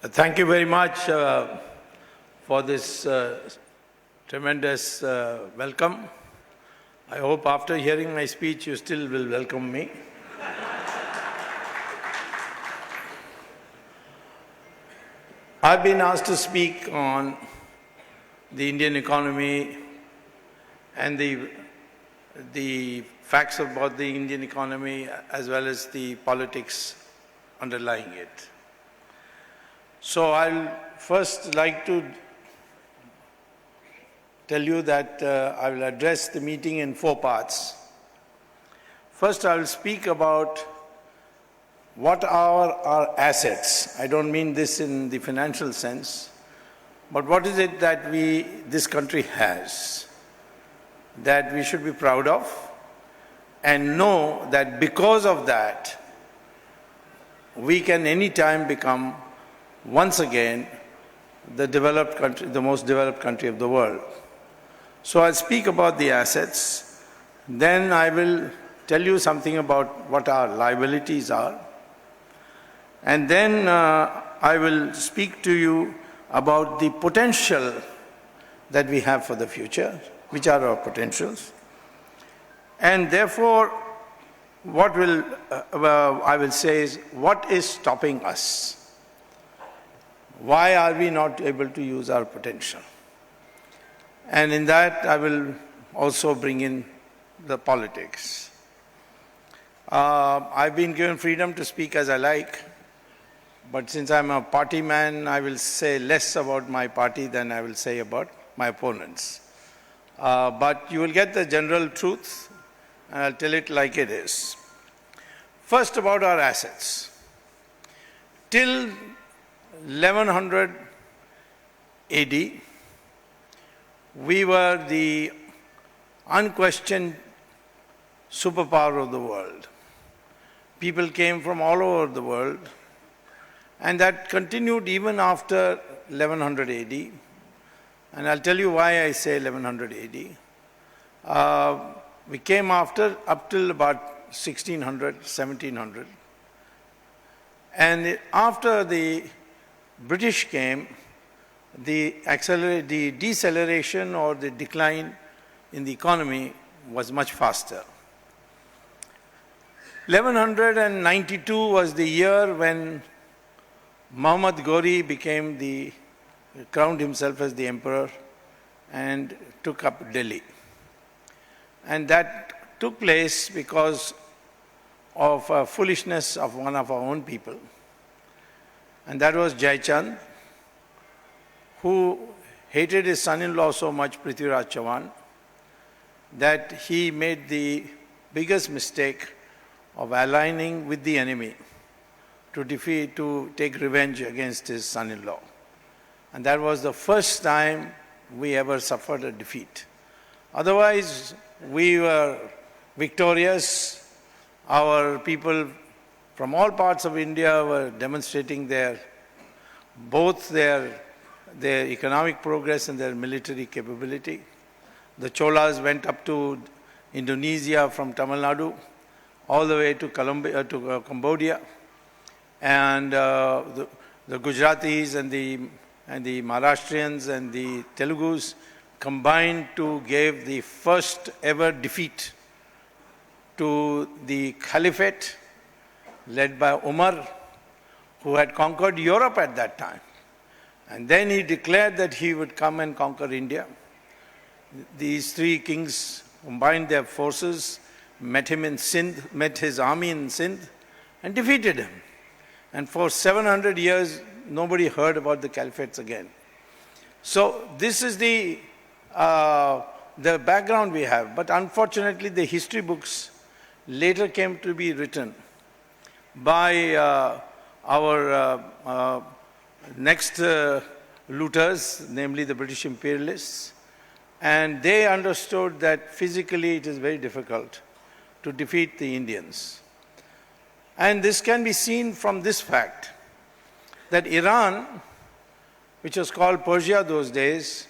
Thank you very much for this tremendous welcome. I hope after hearing my speech, you still will welcome me. I've been asked to speak on the Indian economy and the facts about the Indian economy as well as the politics underlying it. So I'll first like to tell you that I will address the meeting in 4 parts. First, I will speak about what are our assets. I don't mean this in the financial sense, but what is it that this country has that we should be proud of and know that because of that, we can anytime become once again the developed country, the most developed country of the world. So I'll speak about the assets, then I will tell you something about what our liabilities are, and then I will speak to you about the potential that we have for the future, which are our potentials. And therefore, what I will say is, what is stopping us? Why are we not able to use our potential? And in that, I will also bring in the politics. I've been given freedom to speak as I like, but since I'm a party man, I will say less about my party than I will say about my opponents. But you will get the general truth, and I'll tell it like it is. First, about our assets. Till 1100 AD, we were the unquestioned superpower of the world. People came from all over the world, and that continued even after 1100 AD. And I'll tell you why I say 1100 AD. We came up till about 1600, 1700. And after the British came, the deceleration or the decline in the economy was much faster. 1192 was the year when Muhammad Ghori crowned himself as the emperor and took up Delhi. And that took place because of foolishness of one of our own people. And that was Jai Chand, who hated his son-in-law so much, Prithviraj Chauhan, that he made the biggest mistake of aligning with the enemy to take revenge against his son-in-law. And that was the first time we ever suffered a defeat. Otherwise, we were victorious. Our people from all parts of India were demonstrating both their economic progress and their military capability. The Cholas went up to Indonesia from Tamil Nadu, all the way to Cambodia, and the Gujaratis and the Maharashtrians and the Telugus combined to give the first ever defeat to the Caliphate led by Umar, who had conquered Europe at that time. And then he declared that he would come and conquer India. These 3 kings combined their forces, met his army in Sindh, and defeated him. And for 700 years, nobody heard about the caliphates again. So this is the background we have. But unfortunately, the history books later came to be written by our next looters, namely the British imperialists, and they understood that physically it is very difficult to defeat the Indians. And this can be seen from this fact, that Iran, which was called Persia those days,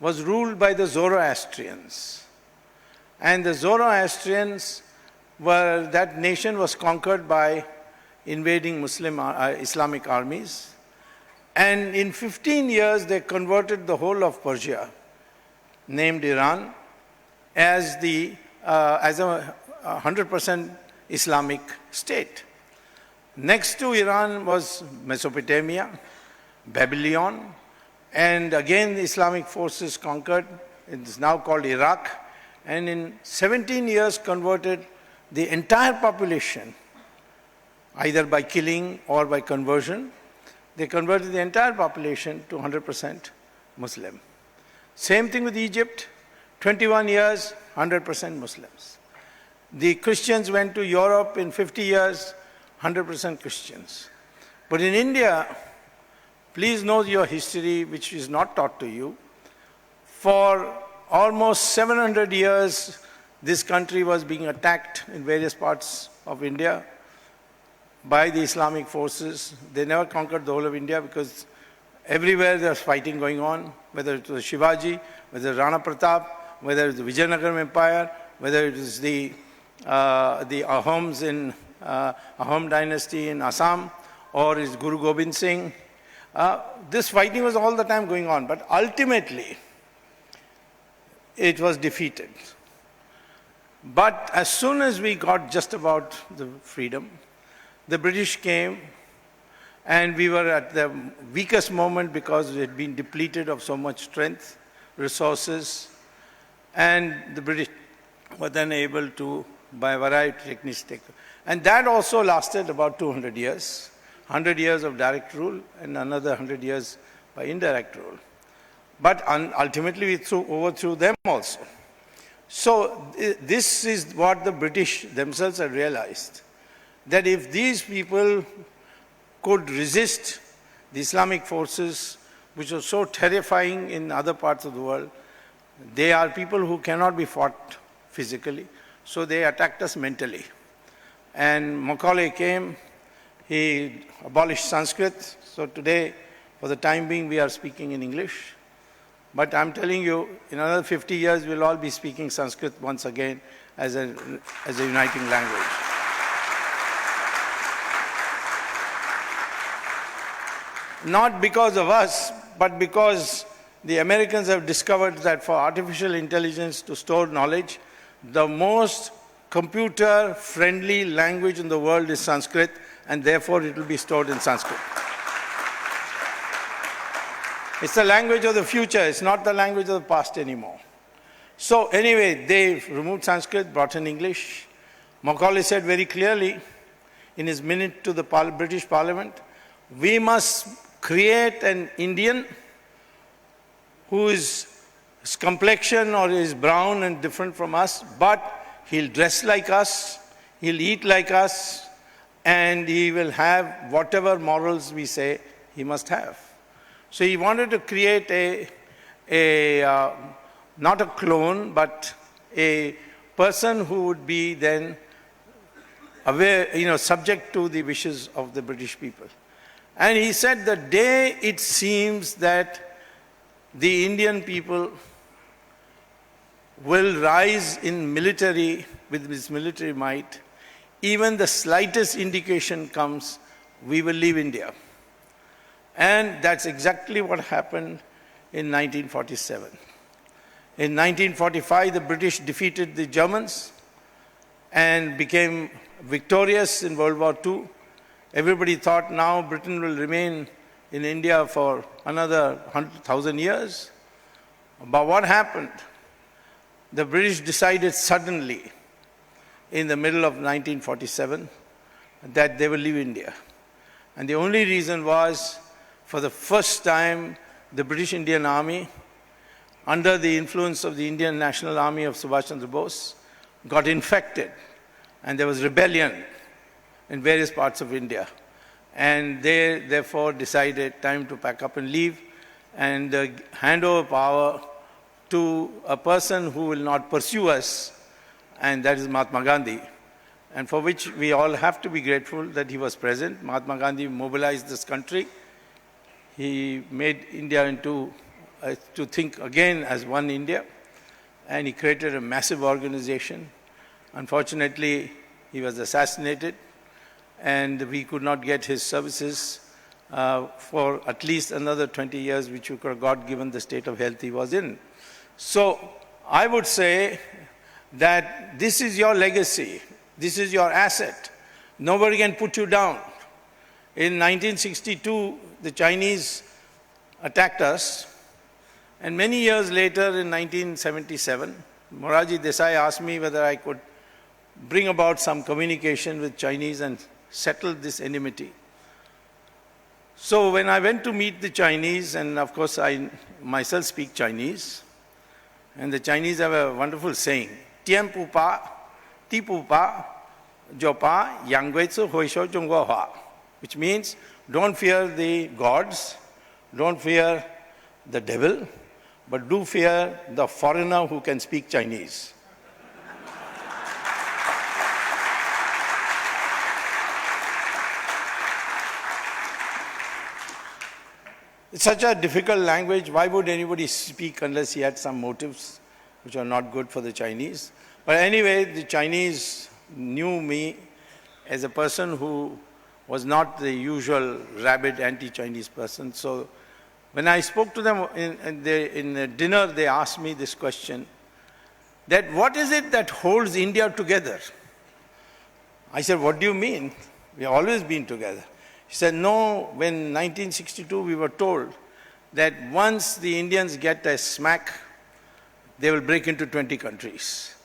was ruled by the Zoroastrians. And the Zoroastrians that nation was conquered by invading Islamic armies. And in 15 years, they converted the whole of Persia, named Iran, as a 100% Islamic state. Next to Iran was Mesopotamia, Babylon, and again the Islamic forces conquered. It is now called Iraq, and in 17 years converted the entire population, either by killing or by conversion. They converted the entire population to 100% Muslim. Same thing with Egypt, 21 years, 100% Muslims. The Christians went to Europe in 50 years, 100% Christians. But in India, please know your history, which is not taught to you. For almost 700 years, this country was being attacked in various parts of India by the Islamic forces. They never conquered the whole of India because everywhere there was fighting going on, whether it was Shivaji, whether it was Rana Pratap, whether it was the Vijayanagaram Empire, whether it was the Ahoms in Ahom dynasty in Assam, or is Guru Gobind Singh. This fighting was all the time going on, but ultimately it was defeated. But as soon as we got just about the freedom, the British came, and we were at the weakest moment because we had been depleted of so much strength, resources, and the British were then able to, by a variety of techniques, take. And that also lasted about 200 years, 100 years of direct rule and another 100 years by indirect rule. But ultimately we overthrew them also. So this is what the British themselves had realized, that if these people could resist the Islamic forces, which are so terrifying in other parts of the world, they are people who cannot be fought physically, so they attacked us mentally. And Macaulay came, he abolished Sanskrit, so today, for the time being, we are speaking in English. But I'm telling you, in another 50 years, we'll all be speaking Sanskrit once again as a uniting language. Not because of us, but because the Americans have discovered that for artificial intelligence to store knowledge, the most computer-friendly language in the world is Sanskrit, and therefore it will be stored in Sanskrit. It's the language of the future, it's not the language of the past anymore. So anyway, they removed Sanskrit, brought in English. Macaulay said very clearly in his minute to the British Parliament, we must create an Indian whose complexion or is brown and different from us, but he'll dress like us, he'll eat like us, and he will have whatever morals we say he must have. So he wanted to create not a clone, but a person who would be then aware, subject to the wishes of the British people. And he said the day it seems that the Indian people will rise in military, with its military might, even the slightest indication comes, we will leave India. And that's exactly what happened in 1947. In 1945, the British defeated the Germans and became victorious in World War II. Everybody thought now Britain will remain in India for another 100,000 years. But what happened? The British decided suddenly in the middle of 1947 that they will leave India. And the only reason was, for the first time, the British Indian Army, under the influence of the Indian National Army of Subhash Chandra Bose, got infected. And there was rebellion in various parts of India. And they therefore decided time to pack up and leave and hand over power to a person who will not pursue us, and that is Mahatma Gandhi, and for which we all have to be grateful that he was present. Mahatma Gandhi mobilized this country. He made India into, to think again as one India, and he created a massive organization. Unfortunately, he was assassinated, and we could not get his services for at least another 20 years, which you could have got given the state of health he was in. So I would say that this is your legacy. This is your asset. Nobody can put you down. In 1962, the Chinese attacked us, and many years later, in 1977, Morarji Desai asked me whether I could bring about some communication with Chinese and settle this enmity. So when I went to meet the Chinese, and of course I myself speak Chinese, and the Chinese have a wonderful saying, Tian pu pa, ti pu pa, jo pa, yang gui zu hui shou zhong guo hua, which means don't fear the gods, don't fear the devil, but do fear the foreigner who can speak Chinese. It's such a difficult language. Why would anybody speak unless he had some motives which are not good for the Chinese? But anyway, the Chinese knew me as a person who was not the usual rabid anti-Chinese person. So when I spoke to them in dinner, they asked me this question, that what is it that holds India together? I said, what do you mean? We have always been together. He said, no, when 1962 we were told that once the Indians get a smack, they will break into 20 countries.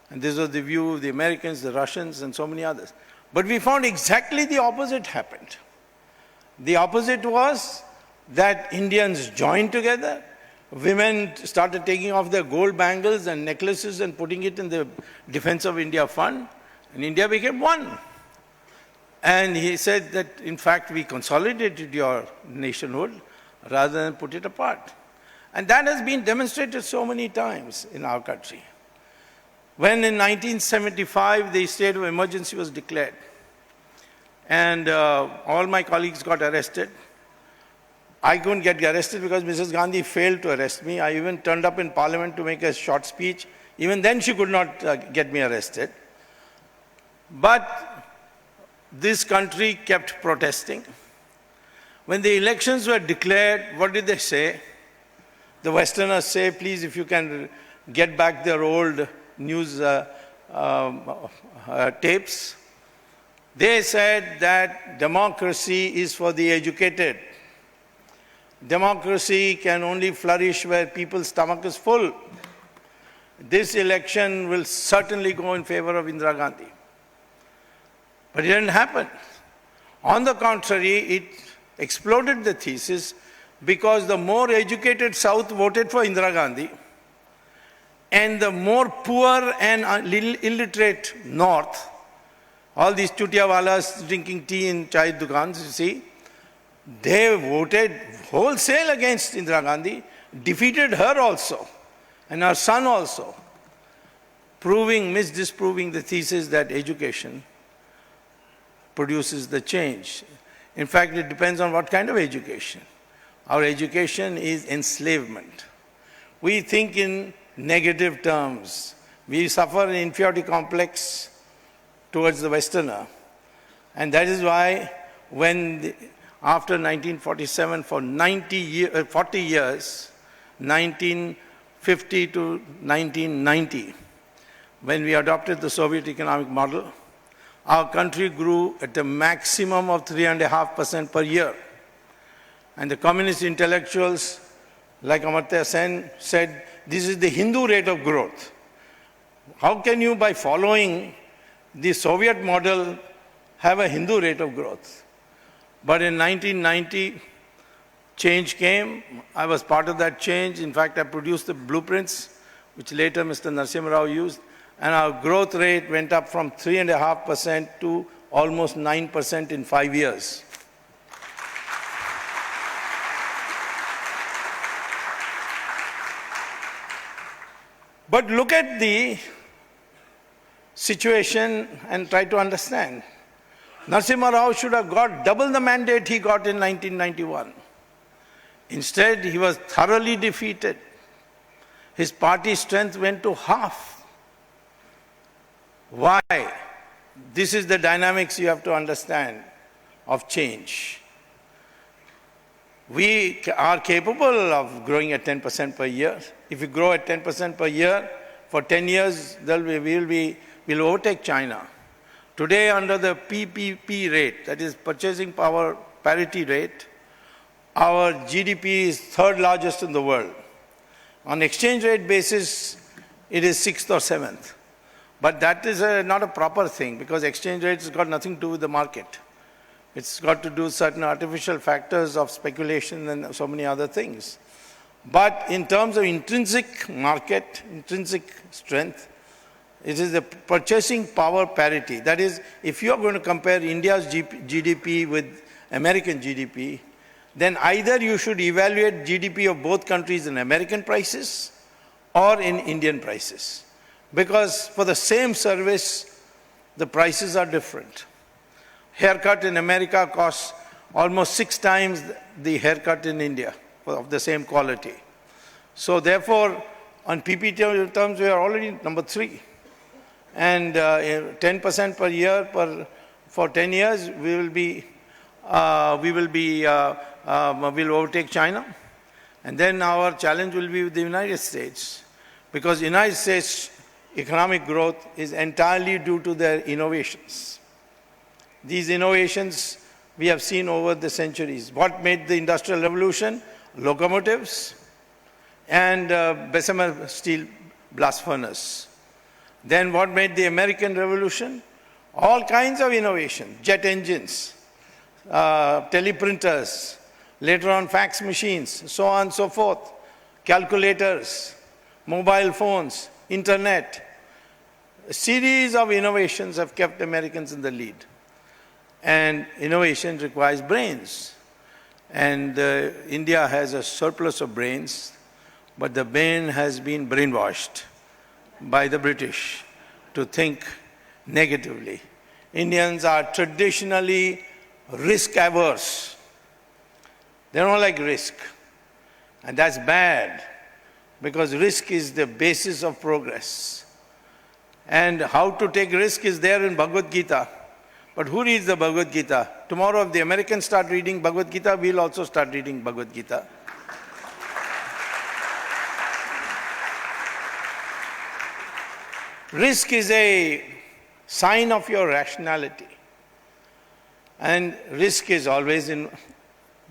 And this was the view of the Americans, the Russians, and so many others. But we found exactly the opposite happened. The opposite was that Indians joined together, women started taking off their gold bangles and necklaces and putting it in the Defense of India Fund, and India became one. And he said that, in fact, we consolidated your nationhood rather than put it apart. And that has been demonstrated so many times in our country. When in 1975 the state of emergency was declared, and all my colleagues got arrested, I couldn't get arrested because Mrs. Gandhi failed to arrest me. I even turned up in Parliament to make a short speech. Even then she could not get me arrested. But this country kept protesting. When the elections were declared, what did they say? The Westerners say, please, if you can get back their old news tapes. They said that democracy is for the educated. Democracy can only flourish where people's stomach is full. This election will certainly go in favor of Indira Gandhi. But it didn't happen. On the contrary, it exploded the thesis because the more educated South voted for Indira Gandhi and the more poor and illiterate North, all these chutiawalas drinking tea in chai dukans, you see, they voted wholesale against Indira Gandhi, defeated her also and her son also, disproving the thesis that education produces the change. In fact, it depends on what kind of education. Our education is enslavement. We think in negative terms. We suffer an inferiority complex towards the Westerner. And that is why after 1947, for 40 years, 1950 to 1990, when we adopted the Soviet economic model, our country grew at a maximum of 3.5% per year. And the communist intellectuals, like Amartya Sen, said, this is the Hindu rate of growth. How can you, by following the Soviet model, have a Hindu rate of growth? But in 1990, change came. I was part of that change. In fact, I produced the blueprints, which later Mr. Narasimha Rao used. And our growth rate went up from 3.5% to almost 9% in 5 years. But look at the situation and try to understand. Narasimha Rao should have got double the mandate he got in 1991. Instead, he was thoroughly defeated. His party strength went to half. Why? This is the dynamics you have to understand of change. We are capable of growing at 10% per year. If we grow at 10% per year for 10 years, we'll overtake China. Today, under the PPP rate, that is purchasing power parity rate, our GDP is third largest in the world. On exchange rate basis, it is sixth or seventh. But that is not a proper thing, because exchange rate has got nothing to do with the market. It's got to do with certain artificial factors of speculation and so many other things. But in terms of intrinsic market, intrinsic strength, it is the purchasing power parity. That is, if you are going to compare India's GDP with American GDP, then either you should evaluate GDP of both countries in American prices or in Indian prices. Because for the same service, the prices are different. Haircut in America costs almost 6 times the haircut in India of the same quality. So therefore, on PPP terms, we are already number 3. And 10% per year for 10 years, we'll overtake China. And then our challenge will be with the United States. Because the United States economic growth is entirely due to their innovations. These innovations we have seen over the centuries. What made the Industrial Revolution? Locomotives and Bessemer steel blast furnace. Then what made the American Revolution? All kinds of innovation, jet engines, teleprinters, later on fax machines, so on and so forth, calculators, mobile phones, internet. A series of innovations have kept Americans in the lead. And innovation requires brains. And India has a surplus of brains, but the brain has been brainwashed by the British to think negatively. Indians are traditionally risk averse. They don't like risk. And that's bad, because risk is the basis of progress. And how to take risk is there in Bhagavad Gita. But who reads the Bhagavad Gita? Tomorrow, if the Americans start reading Bhagavad Gita, we'll also start reading Bhagavad Gita. Risk is a sign of your rationality. And risk is always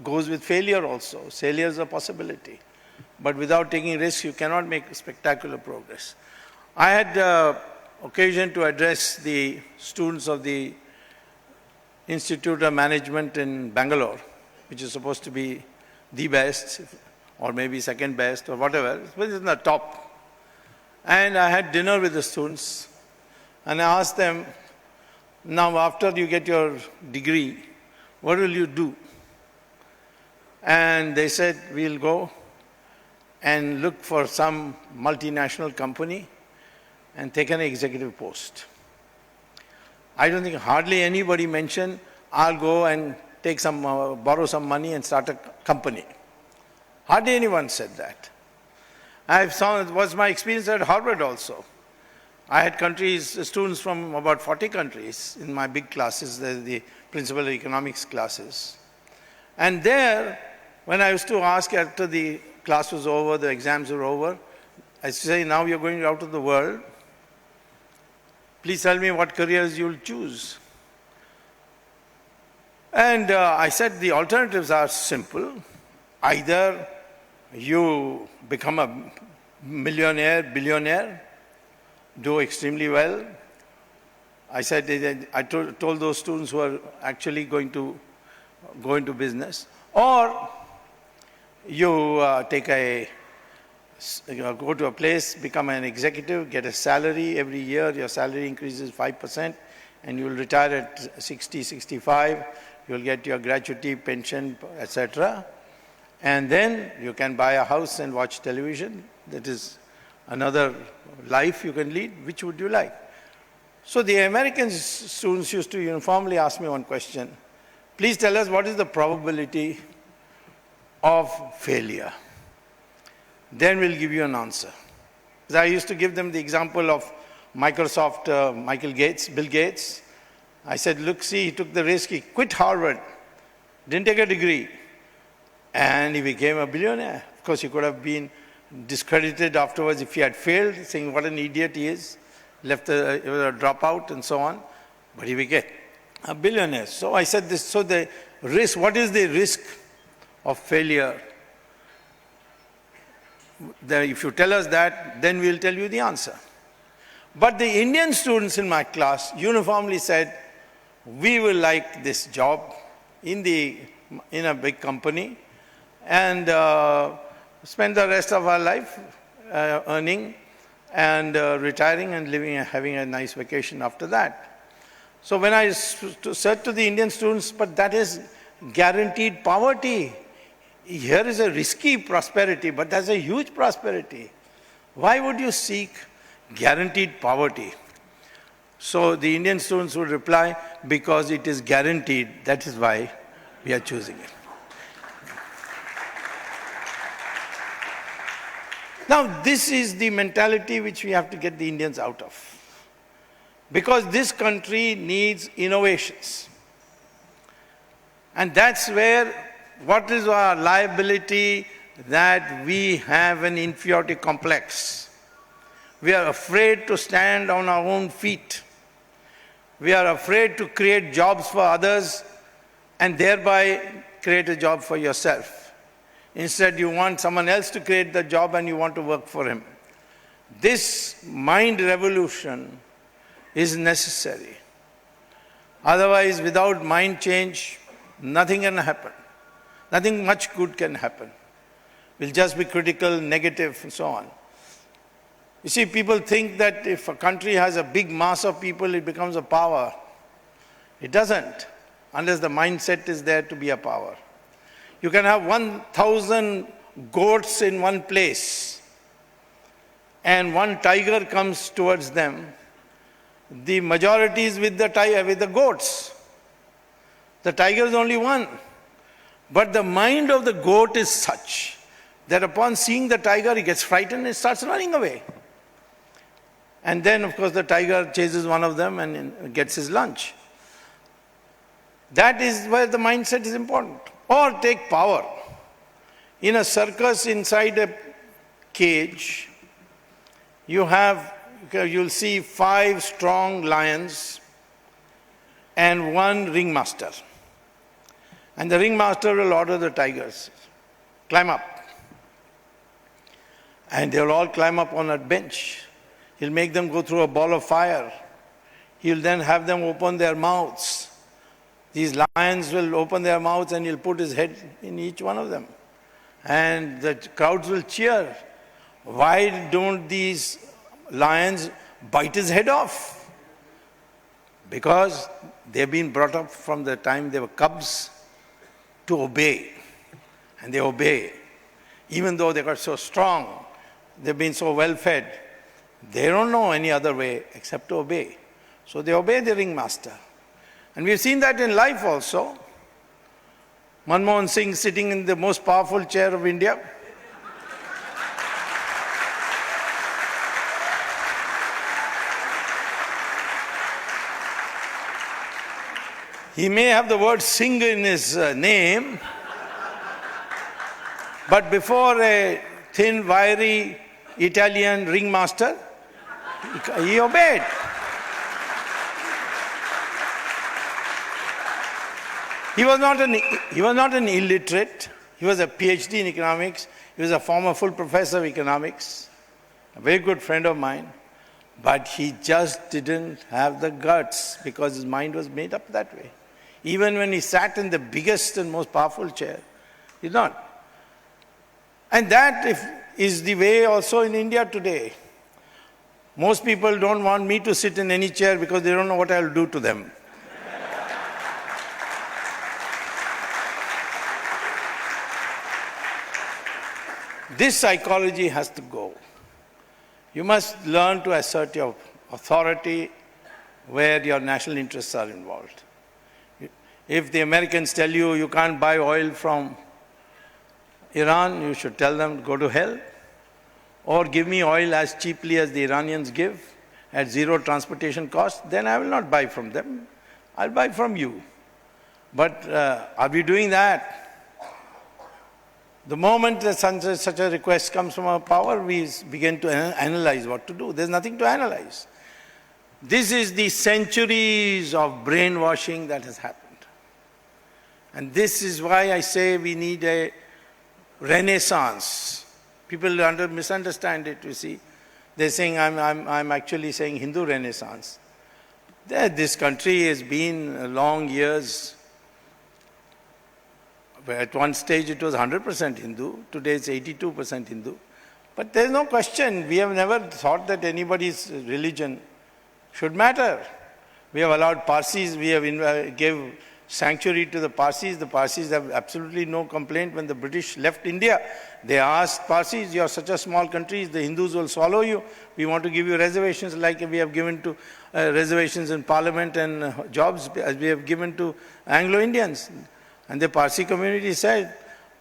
goes with failure also. Failure is a possibility. But without taking risks, you cannot make spectacular progress. I had occasion to address the students of the Institute of Management in Bangalore, which is supposed to be the best, or maybe second best, or whatever, but it's in the top. And I had dinner with the students, and I asked them, now after you get your degree, what will you do? And they said, we'll go and look for some multinational company and take an executive post. I don't think hardly anybody mentioned, I'll go and take some, borrow some money and start a company. Hardly anyone said that. I've saw, it was my experience at Harvard also. I had students from about 40 countries in my big classes, the principal economics classes. And there, when I used to ask after the class was over, the exams were over, I say, now you're going out of the world. Please tell me what careers you'll choose. And I said the alternatives are simple. Either you become a millionaire, billionaire, do extremely well. I said, I told those students who are actually going to go into business, or you go to a place, become an executive, get a salary every year, your salary increases 5%, and you will retire at 60, 65, you will get your gratuity, pension, etc. And then you can buy a house and watch television. That is another life you can lead. Which would you like? So the American students used to uniformly ask me one question. Please tell us what is the probability of failure. Then we'll give you an answer. I used to give them the example of Microsoft, Bill Gates. I said, look, see, he took the risk, he quit Harvard, didn't take a degree, And he became a billionaire. Of course, he could have been discredited afterwards if he had failed, saying what an idiot he is, left a dropout and so on. But he became a billionaire. So I said this, so the risk, what is the risk of failure? If you tell us that, then we'll tell you the answer. But the Indian students in my class uniformly said, we will like this job in a big company and spend the rest of our life earning and retiring and living, having a nice vacation after that. So when I said to the Indian students, but that is guaranteed poverty. Here is a risky prosperity, but that's a huge prosperity. Why would you seek guaranteed poverty? So the Indian students would reply, because it is guaranteed, that is why we are choosing it. Now, this is the mentality which we have to get the Indians out of. Because this country needs innovations. And that's where, what is our liability? That we have an inferiority complex. We are afraid to stand on our own feet. We are afraid to create jobs for others and thereby create a job for yourself. Instead, you want someone else to create the job and you want to work for him. This mind revolution is necessary. Otherwise, without mind change, nothing can happen. Nothing much good can happen. We'll just be critical, negative, and so on. You see, people think that if a country has a big mass of people, it becomes a power. It doesn't, unless the mindset is there to be a power. You can have 1,000 goats in one place, and one tiger comes towards them. The majority is with the goats. The tiger is only one. But the mind of the goat is such that upon seeing the tiger, he gets frightened and starts running away. And then, of course, the tiger chases one of them and gets his lunch. That is where the mindset is important. Or take power. In a circus inside a cage, you'll see 5 strong lions and 1 ringmaster. And the ringmaster will order the tigers, climb up. And they'll all climb up on a bench. He'll make them go through a ball of fire. He'll then have them open their mouths. These lions will open their mouths and he'll put his head in each one of them. And the crowds will cheer. Why don't these lions bite his head off? Because they've been brought up from the time they were cubs to obey. And they obey. Even though they got so strong, they've been so well fed, they don't know any other way except to obey. So they obey the ringmaster. And we've seen that in life also. Manmohan Singh sitting in the most powerful chair of India. He may have the word Singh in his name, but before a thin, wiry Italian ringmaster, he obeyed. He was not an illiterate. He was a PhD in economics. He was a former full professor of economics, a very good friend of mine. But he just didn't have the guts because his mind was made up that way. Even when he sat in the biggest and most powerful chair, he did not. And that is the way also in India today. Most people don't want me to sit in any chair because they don't know what I'll do to them. This psychology has to go. You must learn to assert your authority where your national interests are involved. If the Americans tell you you can't buy oil from Iran, you should tell them, go to hell. Or give me oil as cheaply as the Iranians give, at 0 transportation cost, then I will not buy from them. I'll buy from you. But are we doing that? The moment such a request comes from our power, we begin to analyze what to do. There's nothing to analyze. This is the centuries of brainwashing that has happened. And this is why I say we need a renaissance. People misunderstand it, you see. They're saying I'm actually saying Hindu renaissance. This country has been long years. At one stage it was 100% Hindu, today it's 82% Hindu. But there's no question, we have never thought that anybody's religion should matter. We have allowed Parsis, we have gave sanctuary to the Parsis. The Parsis have absolutely no complaint. When the British left India, they asked Parsis, you are such a small country, the Hindus will swallow you. We want to give you reservations like we have given to reservations in parliament and jobs as we have given to Anglo-Indians. And the Parsi community said,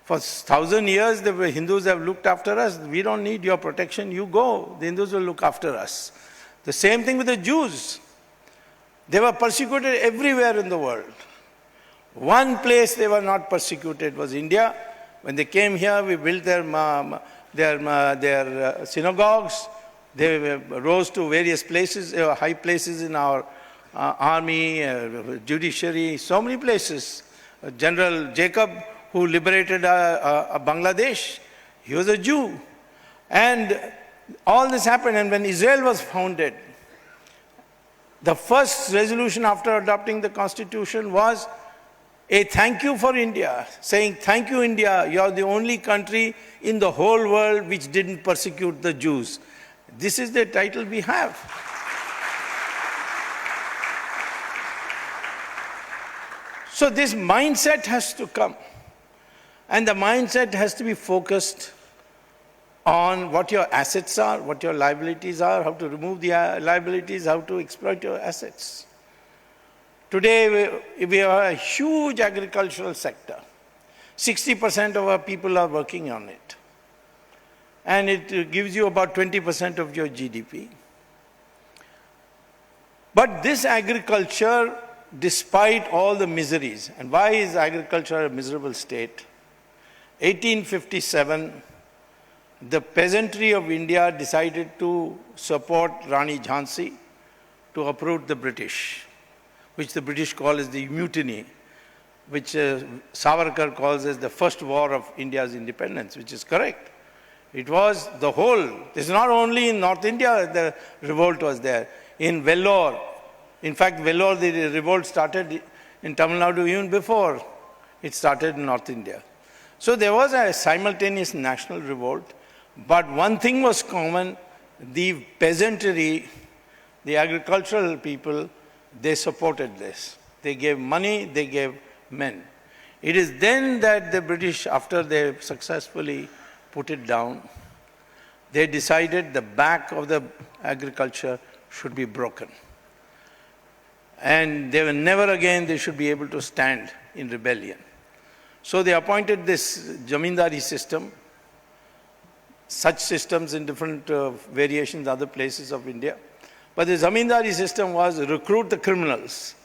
for 1,000 years the Hindus have looked after us, we don't need your protection, you go, the Hindus will look after us. The same thing with the Jews. They were persecuted everywhere in the world. One place they were not persecuted was India. When they came here, we built their synagogues. They rose to various places, high places in our army, judiciary, so many places. General Jacob, who liberated Bangladesh, he was a Jew. And all this happened, and when Israel was founded, the first resolution after adopting the constitution was a thank you for India, saying, thank you India, you are the only country in the whole world which didn't persecute the Jews. This is the title we have. So this mindset has to come. And the mindset has to be focused on what your assets are, what your liabilities are, how to remove the liabilities, how to exploit your assets. Today, we have a huge agricultural sector. 60% of our people are working on it. And it gives you about 20% of your GDP. But this agriculture, despite all the miseries, and why is agriculture a miserable state? 1857, the peasantry of India decided to support Rani Jhansi to uproot the British, which the British call as the mutiny, which Savarkar calls as the first war of India's independence, which is correct. It was the whole, it's not only in North India the revolt was there. In Vellore, in fact Vellore, the revolt started in Tamil Nadu even before it started in North India. So there was a simultaneous national revolt, but one thing was common, the peasantry, the agricultural people, they supported this. They gave money, they gave men. It is then that the British, after they successfully put it down, they decided the back of the agriculture should be broken. And they were never again they should be able to stand in rebellion. So they appointed this Jamindari system, such systems in different variations other places of India. But the Zamindari system was recruit the criminals,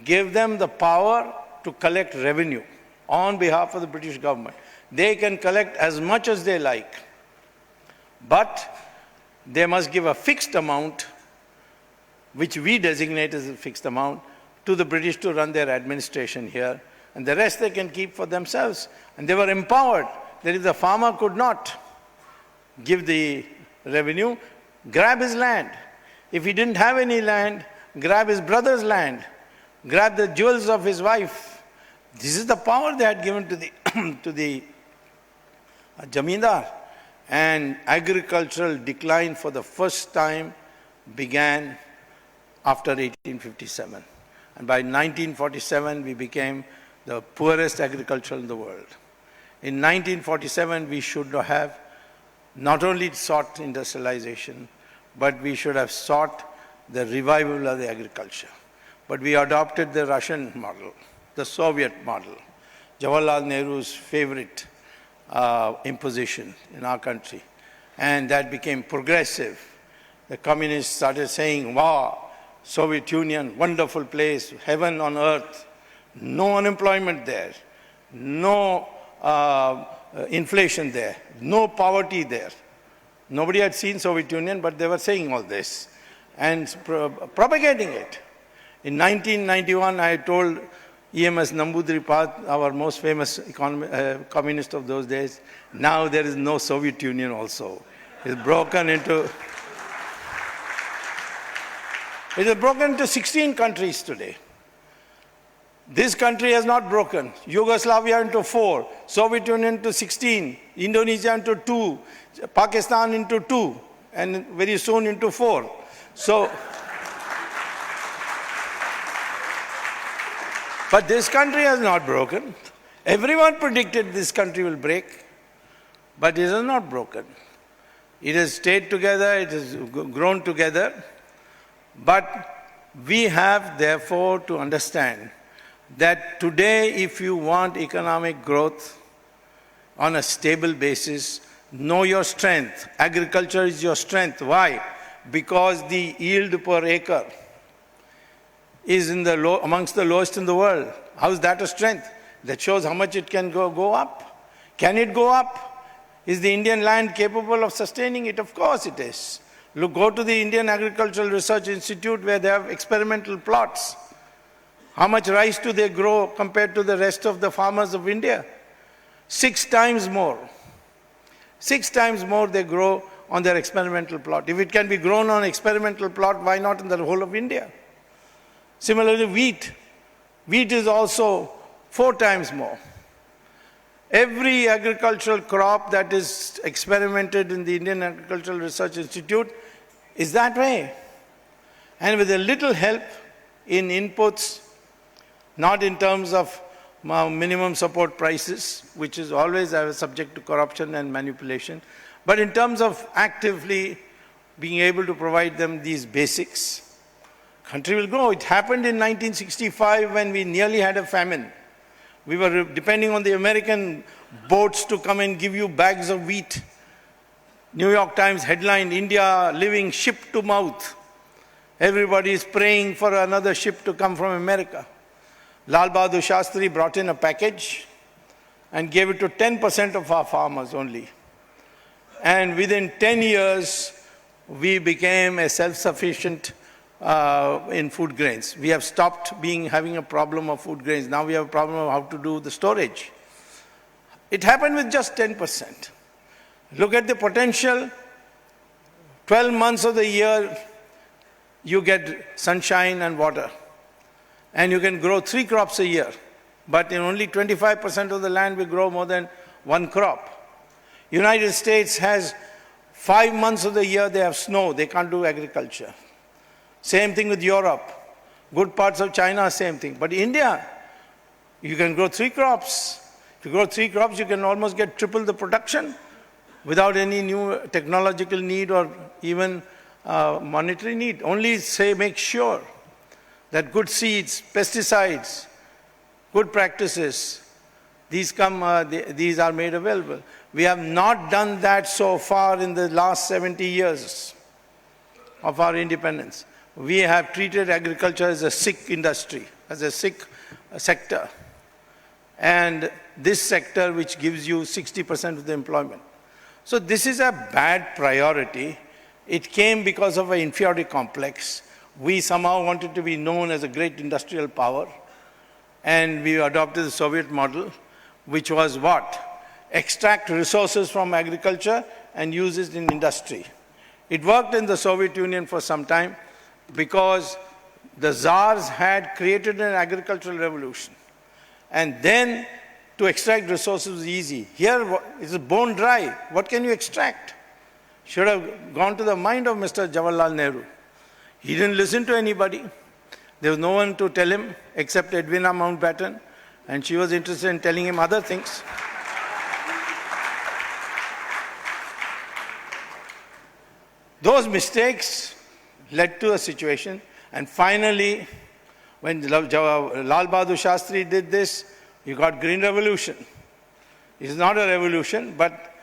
give them the power to collect revenue on behalf of the British government. They can collect as much as they like, but they must give a fixed amount, which we designate as a fixed amount, to the British to run their administration here, and the rest they can keep for themselves. And they were empowered. That is, the farmer could not give the revenue, grab his land. If he didn't have any land, grab his brother's land, grab the jewels of his wife. This is the power they had given to the to the Jamindar. And agricultural decline for the first time began after 1857. And by 1947, we became the poorest agriculture in the world. In 1947, we should have not only sought industrialization, but we should have sought the revival of the agriculture. But we adopted the Russian model, the Soviet model, Jawaharlal Nehru's favorite imposition in our country. And that became progressive. The communists started saying, wow, Soviet Union, wonderful place, heaven on earth, no unemployment there, no inflation there, no poverty there. Nobody had seen Soviet Union, but they were saying all this and propagating it. In 1991, I told EMS Nambudripad, our most famous communist of those days, now there is no Soviet Union also. It's broken into 16 countries today. This country has not broken. Yugoslavia into 4, Soviet Union into 16, Indonesia into 2, Pakistan into 2, and very soon into 4. So, but this country has not broken. Everyone predicted this country will break, but it has not broken. It has stayed together, it has grown together. But we have therefore to understand that today, if you want economic growth on a stable basis, know your strength. Agriculture is your strength. Why? Because the yield per acre is amongst the lowest in the world. How is that a strength? That shows how much it can go up. Can it go up? Is the Indian land capable of sustaining it? Of course it is. Look, go to the Indian Agricultural Research Institute where they have experimental plots. How much rice do they grow compared to the rest of the farmers of India? 6 times more. 6 times more they grow on their experimental plot. If it can be grown on experimental plot, why not in the whole of India? Similarly, wheat. Wheat is also 4 times more. Every agricultural crop that is experimented in the Indian Agricultural Research Institute is that way. And with a little help in inputs, not in terms of minimum support prices, which is always subject to corruption and manipulation, but in terms of actively being able to provide them these basics, country will grow. It happened in 1965 when we nearly had a famine. We were depending on the American boats to come and give you bags of wheat. New York Times headline, India living ship to mouth. Everybody is praying for another ship to come from America. Lal Bahadur Shastri brought in a package and gave it to 10% of our farmers only. And within 10 years, we became a self-sufficient in food grains. We have stopped having a problem of food grains. Now we have a problem of how to do the storage. It happened with just 10%. Look at the potential. 12 months of the year, you get sunshine and water. And you can grow 3 crops a year. But in only 25% of the land, we grow more than 1 crop. United States has 5 months of the year, they have snow. They can't do agriculture. Same thing with Europe. Good parts of China, same thing. But India, you can grow 3 crops. If you grow 3 crops, you can almost get triple the production without any new technological need or even monetary need. Only make sure that good seeds, pesticides, good practices, these are made available. We have not done that so far in the last 70 years of our independence. We have treated agriculture as a sick industry, as a sick sector. And this sector which gives you 60% of the employment. So this is a bad priority. It came because of an inferiority complex. We somehow wanted to be known as a great industrial power. And we adopted the Soviet model, which was what? Extract resources from agriculture and use it in industry. It worked in the Soviet Union for some time, because the czars had created an agricultural revolution. And then to extract resources was easy. Here it's bone dry. What can you extract? Should have gone to the mind of Mr. Jawaharlal Nehru. He didn't listen to anybody. There was no one to tell him except Edwina Mountbatten, and she was interested in telling him other things. Those mistakes led to a situation, and finally, when Lal Bahadur Shastri did this, you got Green Revolution. It's not a revolution, but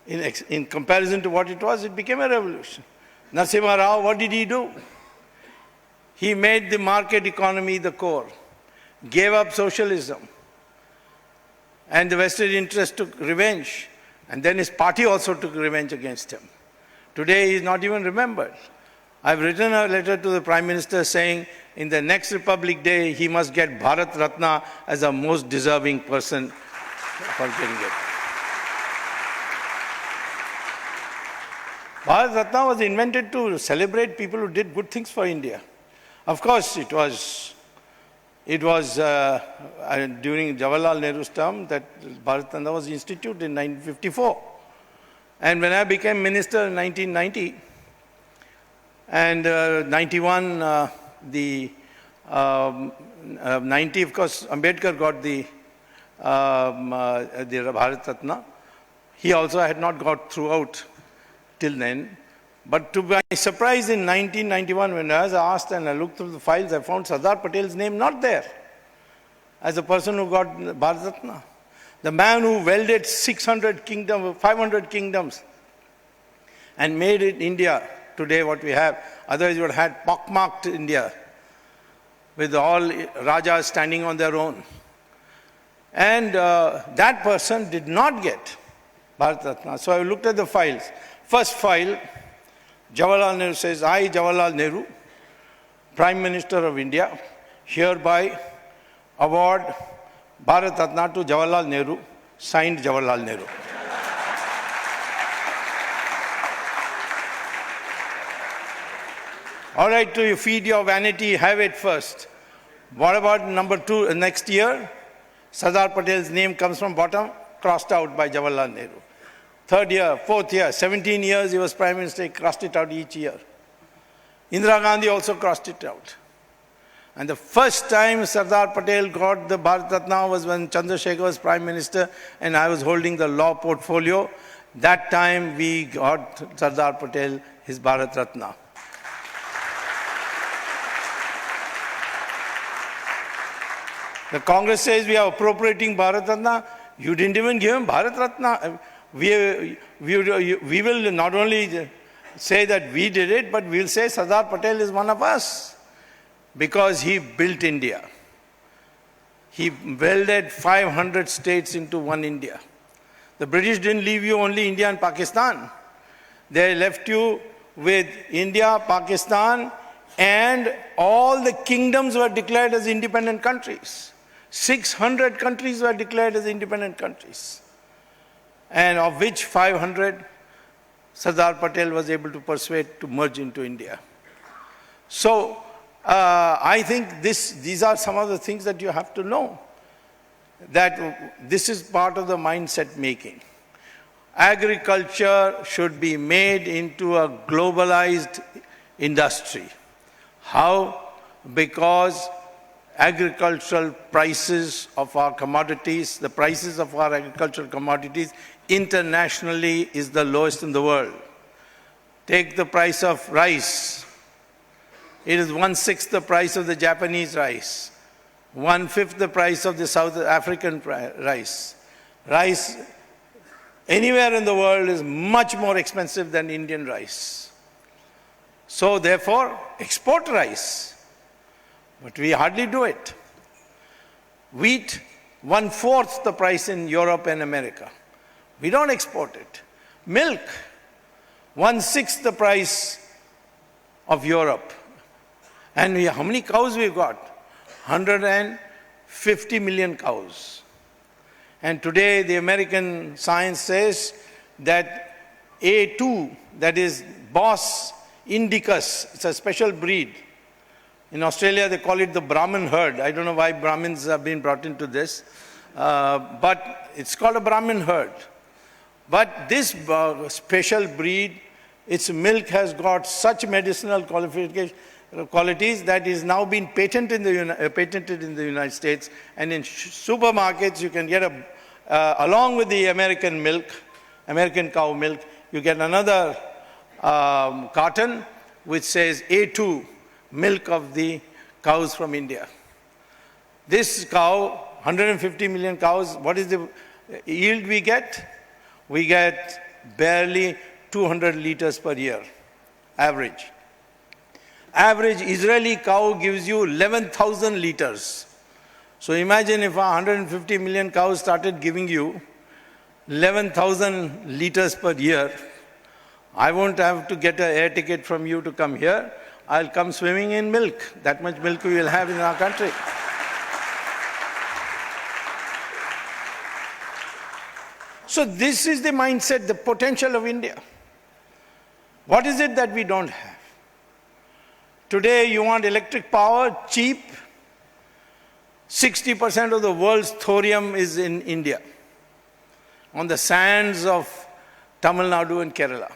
in comparison to what it was, it became a revolution. Narasimha Rao, what did he do? He made the market economy the core, gave up socialism, And the vested interest took revenge. And then his party also took revenge against him. Today he is not even remembered. I've written a letter to the Prime Minister saying in the next Republic Day he must get Bharat Ratna as a most deserving person for getting it. Bharat Ratna was invented to celebrate people who did good things for India. Of course, it was during Jawaharlal Nehru's term that Bharat Ratna was instituted in 1954. And when I became minister in 1990, and 91, 90, of course, Ambedkar got the Bharat Ratna. He also had not got throughout till then. But to my surprise, in 1991, when I was asked and I looked through the files, I found Sardar Patel's name not there as a person who got Bharat Ratna. The man who welded 500 kingdoms and made it India today what we have. Otherwise, you would have had pockmarked India with all Rajas standing on their own. And that person did not get Bharat Ratna. So I looked at the files. First file, Jawaharlal Nehru says, I, Jawaharlal Nehru, Prime Minister of India, hereby award Bharat Ratna to Jawaharlal Nehru, signed Jawaharlal Nehru. All right, to feed your vanity, have it first. What about number 2, next year? Sardar Patel's name comes from bottom, crossed out by Jawaharlal Nehru. 3rd year, 4th year, 17 years he was Prime Minister, he crossed it out each year. Indira Gandhi also crossed it out. And the first time Sardar Patel got the Bharat Ratna was when Chandrasekhar was Prime Minister and I was holding the law portfolio. That time we got Sardar Patel his Bharat Ratna. The Congress says we are appropriating Bharat Ratna. You didn't even give him Bharat Ratna. We will not only say that we did it, but we'll say Sardar Patel is one of us because he built India. He welded 500 states into one India. The British didn't leave you only India and Pakistan. They left you with India, Pakistan, and all the kingdoms were declared as independent countries. 600 countries were declared as independent countries. And of which 500 Sardar Patel was able to persuade to merge into India. So I think these are some of the things that you have to know, that this is part of the mindset making. Agriculture should be made into a globalized industry. How? Because agricultural prices of our commodities, the prices of our agricultural commodities internationally is the lowest in the world. Take the price of rice. It is 1/6 the price of the Japanese rice, 1/5 the price of the South African rice. Rice anywhere in the world is much more expensive than Indian rice. So therefore, export rice. But we hardly do it. Wheat, 1/4 the price in Europe and America. We don't export it. Milk, 1/6 the price of Europe. And how many cows we've got? 150 million cows. And today the American science says that A2, that is Bos indicus, it's a special breed. In Australia, they call it the Brahmin herd. I don't know why Brahmins have been brought into this, but it's called a Brahmin herd. But this special breed, its milk has got such medicinal qualities that is now been patented in the United States. And in supermarkets, you can get along with the American milk, American cow milk, you get another carton which says A2, milk of the cows from India. This cow, 150 million cows, what is the yield we get? We get barely 200 liters per year, average. Average Israeli cow gives you 11,000 liters. So imagine if 150 million cows started giving you 11,000 liters per year. I won't have to get an air ticket from you to come here. I'll come swimming in milk. That much milk we will have in our country. So this is the mindset, the potential of India. What is it that we don't have? Today you want electric power, cheap. 60% of the world's thorium is in India, on the sands of Tamil Nadu and Kerala.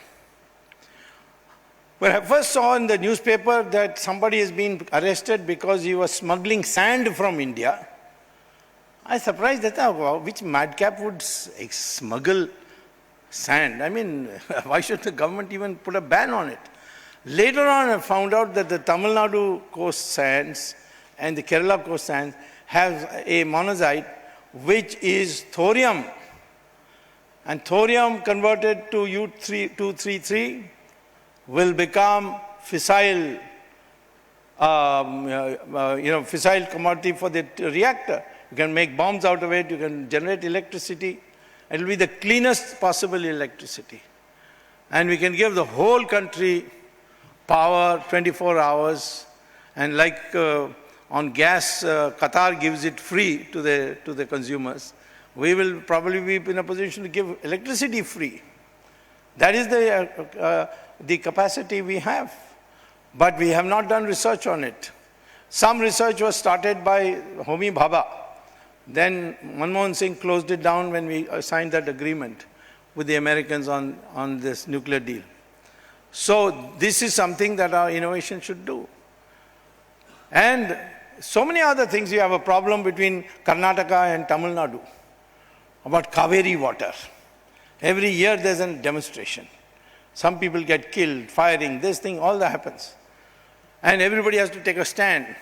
When I first saw in the newspaper that somebody has been arrested because he was smuggling sand from India, I was surprised that which madcap would smuggle sand? I mean, why should the government even put a ban on it? Later on, I found out that the Tamil Nadu coast sands and the Kerala coast sands have a monazite which is thorium. And thorium converted to U233 will become fissile, fissile commodity for the reactor. You can make bombs out of it, you can generate electricity. It will be the cleanest possible electricity. And we can give the whole country power 24 hours. And like on gas, Qatar gives it free to the consumers. We will probably be in a position to give electricity free. That is the capacity we have. But we have not done research on it. Some research was started by Homi Bhabha. Then Manmohan Singh closed it down when we signed that agreement with the Americans on this nuclear deal. So this is something that our innovation should do. And so many other things. You have a problem between Karnataka and Tamil Nadu about Kaveri water. Every year there's a demonstration. Some people get killed, firing, this thing, all that happens. And everybody has to take a stand.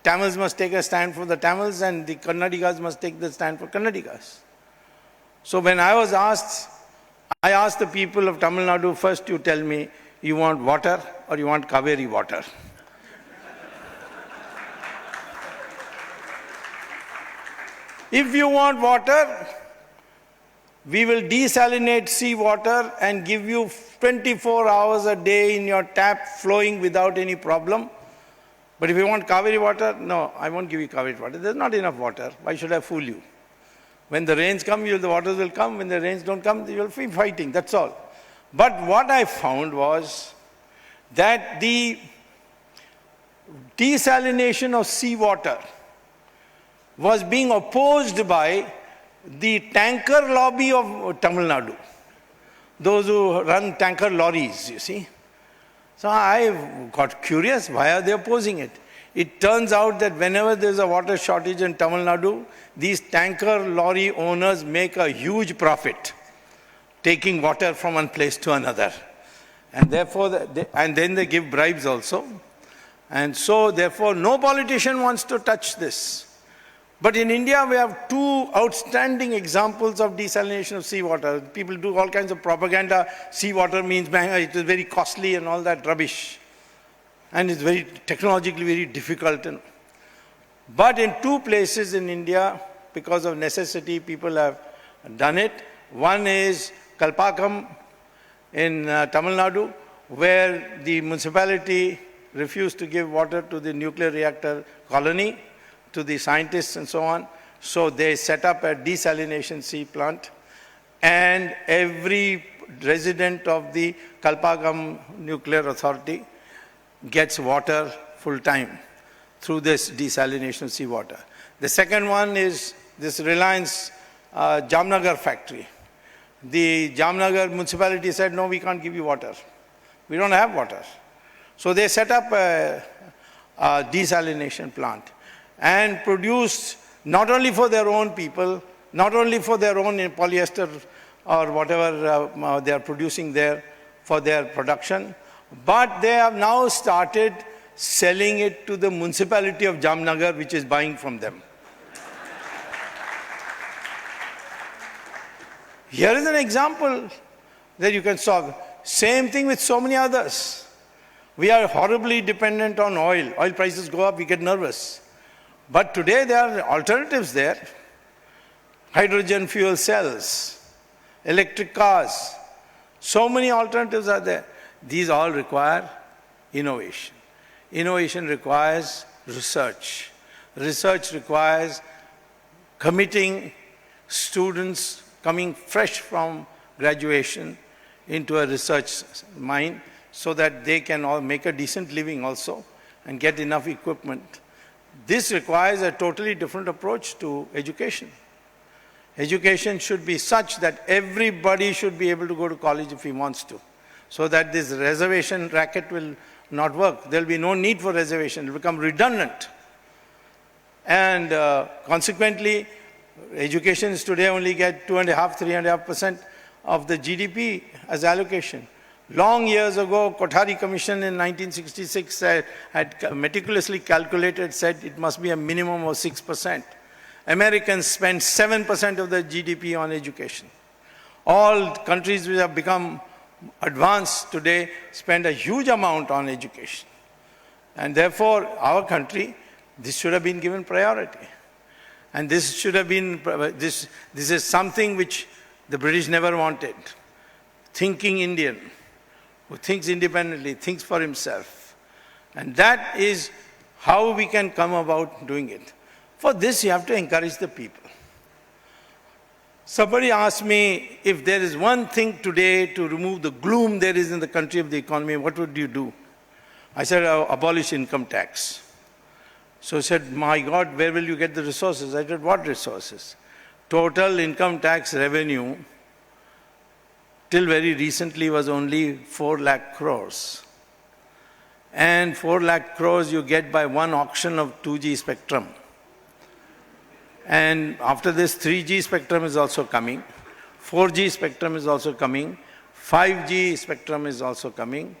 Tamils must take a stand for the Tamils and the Kannadigas must take the stand for Kannadigas. So when I was asked, I asked the people of Tamil Nadu, first you tell me, you want water or you want Kaveri water? If you want water, we will desalinate seawater and give you 24 hours a day in your tap flowing without any problem. But if you want Kaveri water, no, I won't give you Kaveri water. There's not enough water. Why should I fool you? When the rains come, the waters will come. When the rains don't come, you will be fighting. That's all. But what I found was that the desalination of seawater was being opposed by the tanker lobby of Tamil Nadu. Those who run tanker lorries, you see. So I got curious, why are they opposing it? It turns out that whenever there's a water shortage in Tamil Nadu, these tanker lorry owners make a huge profit, taking water from one place to another. And therefore, then they give bribes also. And so therefore, no politician wants to touch this. But in India, we have two outstanding examples of desalination of seawater. People do all kinds of propaganda. Seawater means it is very costly and all that rubbish. And it's very technologically very difficult. But in two places in India, because of necessity, people have done it. One is Kalpakam in Tamil Nadu, where the municipality refused to give water to the nuclear reactor colony, to the scientists and so on. So they set up a desalination sea plant, and every resident of the Kalpakam Nuclear Authority gets water full time through this desalination seawater. The second one is this Reliance Jamnagar factory. The Jamnagar municipality said, no, we can't give you water. We don't have water. So they set up a desalination plant and produced not only for their own people, not only for their own polyester or whatever they are producing there for their production, but they have now started selling it to the municipality of Jamnagar, which is buying from them. Here is an example that you can solve. Same thing with so many others. We are horribly dependent on oil. Oil prices go up, we get nervous. But today there are alternatives there. Hydrogen fuel cells, electric cars, so many alternatives are there. These all require innovation. Innovation requires research. Research requires committing students coming fresh from graduation into a research mind so that they can all make a decent living also and get enough equipment. This requires a totally different approach to education. Education should be such that everybody should be able to go to college if he wants to, so that this reservation racket will not work. There will be no need for reservation. It will become redundant. And consequently, educations today only get 2.5%, 3.5% of the GDP as allocation. Long years ago, Kothari Commission in 1966 had meticulously calculated, said it must be a minimum of 6%. Americans spend 7% of their GDP on education. All countries which have become advanced today spend a huge amount on education. And therefore, our country, this should have been given priority. And this should have been, this is something which the British never wanted. Thinking Indian, who thinks independently, thinks for himself. And that is how we can come about doing it. For this, you have to encourage the people. Somebody asked me, if there is one thing today to remove the gloom there is in the country of the economy, what would you do? I said, abolish income tax. So he said, my God, where will you get the resources? I said, what resources? Total income tax revenue till very recently was only 4 lakh crores. And 4 lakh crores you get by one auction of 2G spectrum. And after this, 3G spectrum is also coming, 4G spectrum is also coming, 5G spectrum is also coming,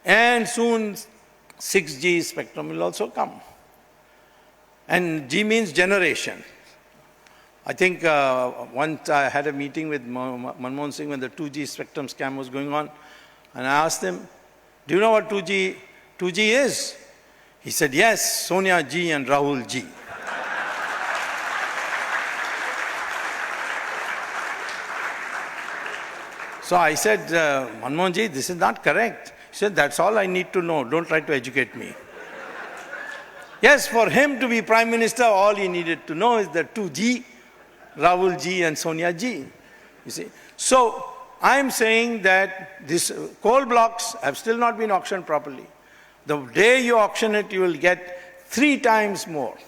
and soon 6G spectrum will also come. And G means generation. I think once I had a meeting with Manmohan Singh when the 2G spectrum scam was going on, and I asked him, do you know what 2G is? He said, yes, Sonia G and Rahul G. So I said, Manmohan ji, this is not correct. He said, that's all I need to know. Don't try to educate me. Yes, for him to be Prime Minister, all he needed to know is the 2G, Rahul Ji and Sonia Ji. You see. So I am saying that these coal blocks have still not been auctioned properly. The day you auction it, you will get 3 times more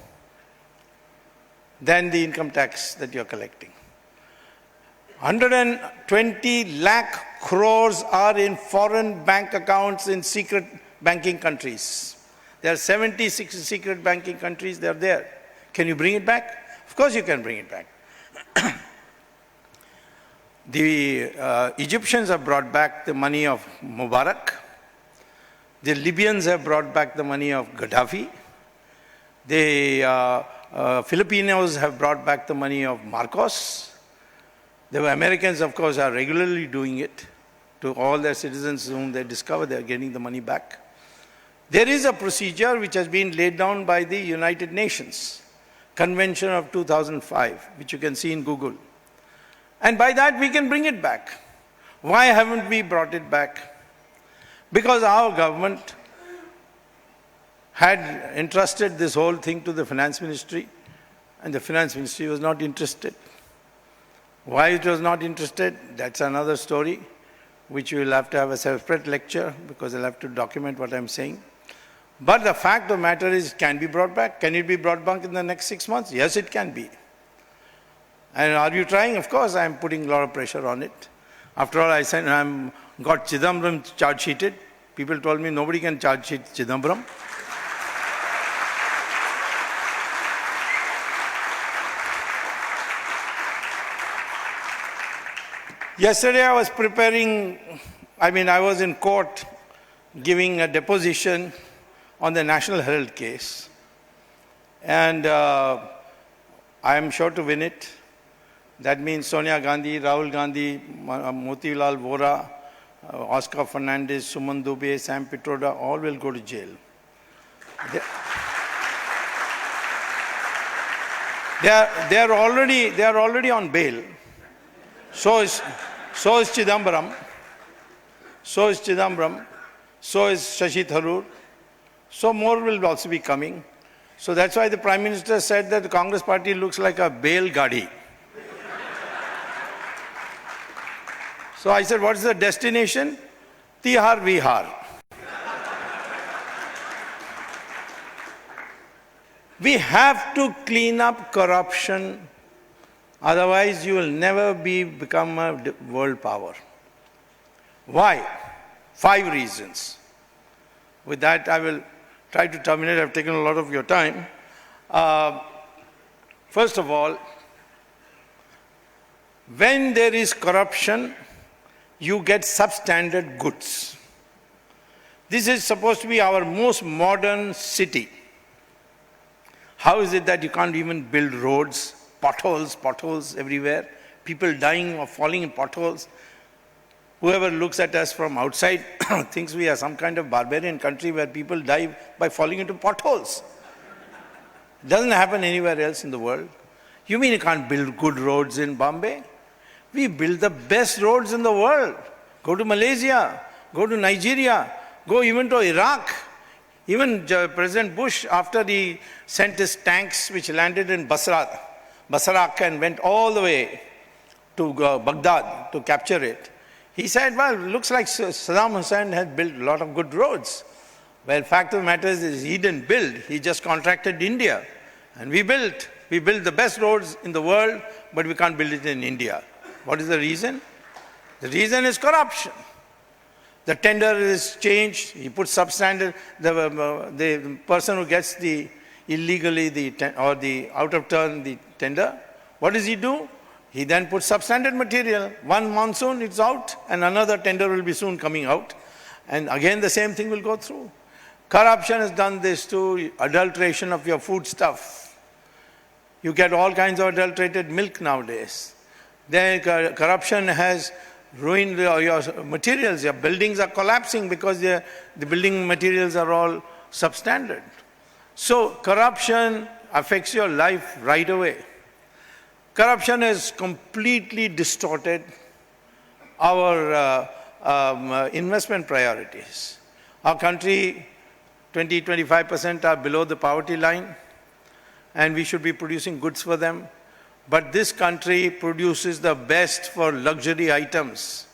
than the income tax that you are collecting. 120 lakh crores are in foreign bank accounts in secret banking countries. There are 76 secret banking countries, they are there. Can you bring it back? Of course you can bring it back. The Egyptians have brought back the money of Mubarak. The Libyans have brought back the money of Gaddafi. The Filipinos have brought back the money of Marcos. The Americans, of course, are regularly doing it to all their citizens whom they discover they are getting the money back. There is a procedure which has been laid down by the United Nations Convention of 2005, which you can see in Google. And by that we can bring it back. Why haven't we brought it back? Because our government had entrusted this whole thing to the Finance Ministry, and the Finance Ministry was not interested. Why it was not interested, that's another story, which we will have to have a separate lecture, because I'll have to document what I'm saying. But the fact of the matter is, it can be brought back. Can it be brought back in the next 6 months? Yes, it can be. And are you trying? Of course, I'm putting a lot of pressure on it. After all, I said I'm got Chidambaram charge sheeted. People told me nobody can charge sheet Chidambaram. Yesterday I was I was in court giving a deposition on the National Herald case. And I am sure to win it. That means Sonia Gandhi, Rahul Gandhi, Motilal Vora, Oscar Fernandez, Suman Dubey, Sam Pitroda, all will go to jail. They are already on bail. So is Chidambaram. So is Chidambaram. So is Shashi Tharoor. So more will also be coming. So that's why the Prime Minister said that the Congress party looks like a bail gadi. So I said, what's the destination? Tihar Vihar. We have to clean up corruption, otherwise you will never become a world power. Why? 5 reasons. With that, I will try to terminate. I've taken a lot of your time. First of all, when there is corruption, you get substandard goods. This is supposed to be our most modern city. How is it that you can't even build roads, potholes everywhere, people dying or falling in potholes? Whoever looks at us from outside thinks we are some kind of barbarian country where people die by falling into potholes. It doesn't happen anywhere else in the world. You mean you can't build good roads in Bombay? We build the best roads in the world. Go to Malaysia, go to Nigeria, go even to Iraq. Even President Bush, after he sent his tanks which landed in Basra and went all the way to Baghdad to capture it, he said, well, it looks like Saddam Hussein had built a lot of good roads. Well, fact of the matter is he didn't build, he just contracted India. And we built the best roads in the world, but we can't build it in India. What is the reason? The reason is corruption. The tender is changed, he puts substandard, the person who gets the illegally or the out of turn the tender, what does he do? He then puts substandard material. One monsoon, it's out, and another tender will be soon coming out. And again, the same thing will go through. Corruption has done this to adulteration of your food stuff. You get all kinds of adulterated milk nowadays. Then corruption has ruined your materials. Your buildings are collapsing because the building materials are all substandard. So corruption affects your life right away. Corruption has completely distorted our investment priorities. Our country, 20–25% are below the poverty line, and we should be producing goods for them. But this country produces the best for luxury items,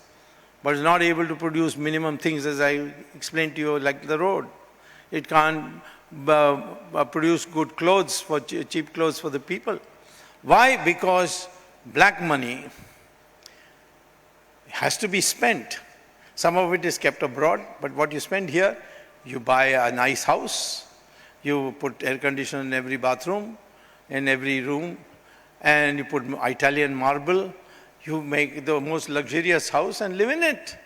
but is not able to produce minimum things, as I explained to you, like the road. It can't produce good clothes, cheap clothes for the people. Why? Because black money has to be spent. Some of it is kept abroad, but what you spend here, you buy a nice house, you put air conditioner in every bathroom, in every room, and you put Italian marble, you make the most luxurious house and live in it,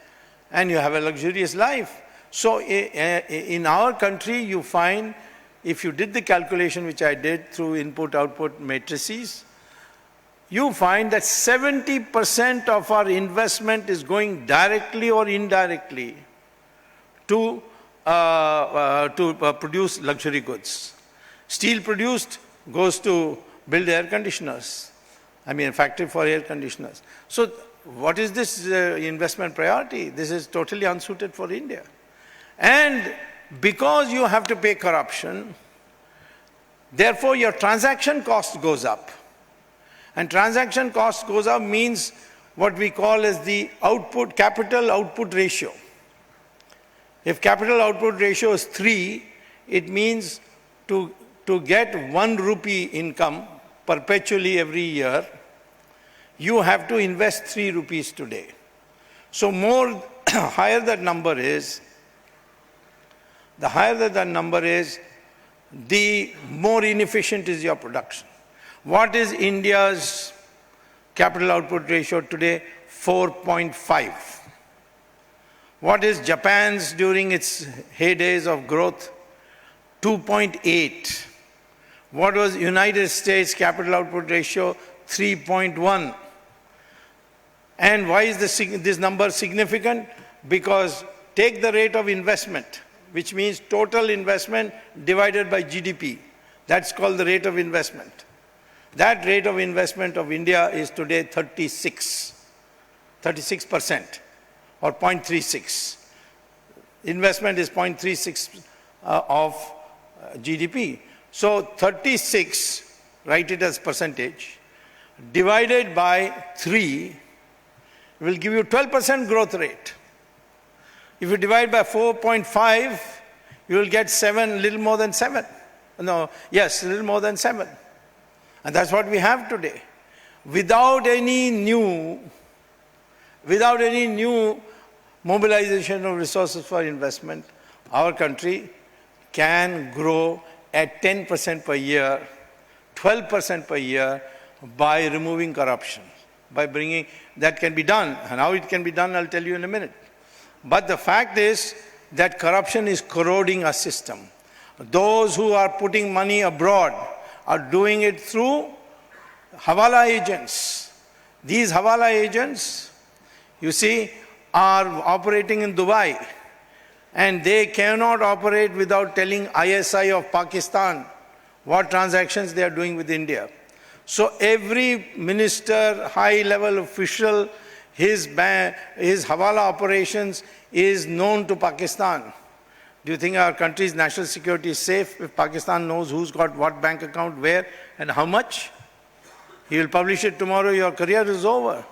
and you have a luxurious life. So in our country, you find, if you did the calculation which I did through input-output matrices, you find that 70% of our investment is going directly or indirectly to produce luxury goods. Steel produced goes to build air conditioners. I mean, a factory for air conditioners. So what is this investment priority? This is totally unsuited for India. And because you have to pay corruption, therefore your transaction cost goes up. And transaction cost goes up means what we call as the capital output ratio. If capital output ratio is 3, it means to get 1 rupee income perpetually every year, you have to invest 3 rupees today. So higher that number is, the more inefficient is your production. What is India's capital output ratio today? 4.5. What is Japan's during its heydays of growth? 2.8. What was United States capital output ratio? 3.1. And why is this number significant? Because take the rate of investment, which means total investment divided by GDP. That's called the rate of investment. That rate of investment of India is today 36% or 0.36. Investment is 0.36 of GDP. So 36, write it as percentage, divided by 3 will give you 12% growth rate. If you divide by 4.5, you will get 7, little more than 7. No, yes, a little more than 7. And that's what we have today. Without any new mobilization of resources for investment, our country can grow at 10% per year, 12% per year by removing corruption, by bringing, that can be done. And how it can be done, I'll tell you in a minute. But the fact is that corruption is corroding our system. Those who are putting money abroad are doing it through Hawala agents. These Hawala agents, you see, are operating in Dubai, and they cannot operate without telling ISI of Pakistan what transactions they are doing with India. So every minister, high-level official, his Hawala operations is known to Pakistan. Do you think our country's national security is safe if Pakistan knows who's got what bank account, where, and how much? He will publish it tomorrow, your career is over.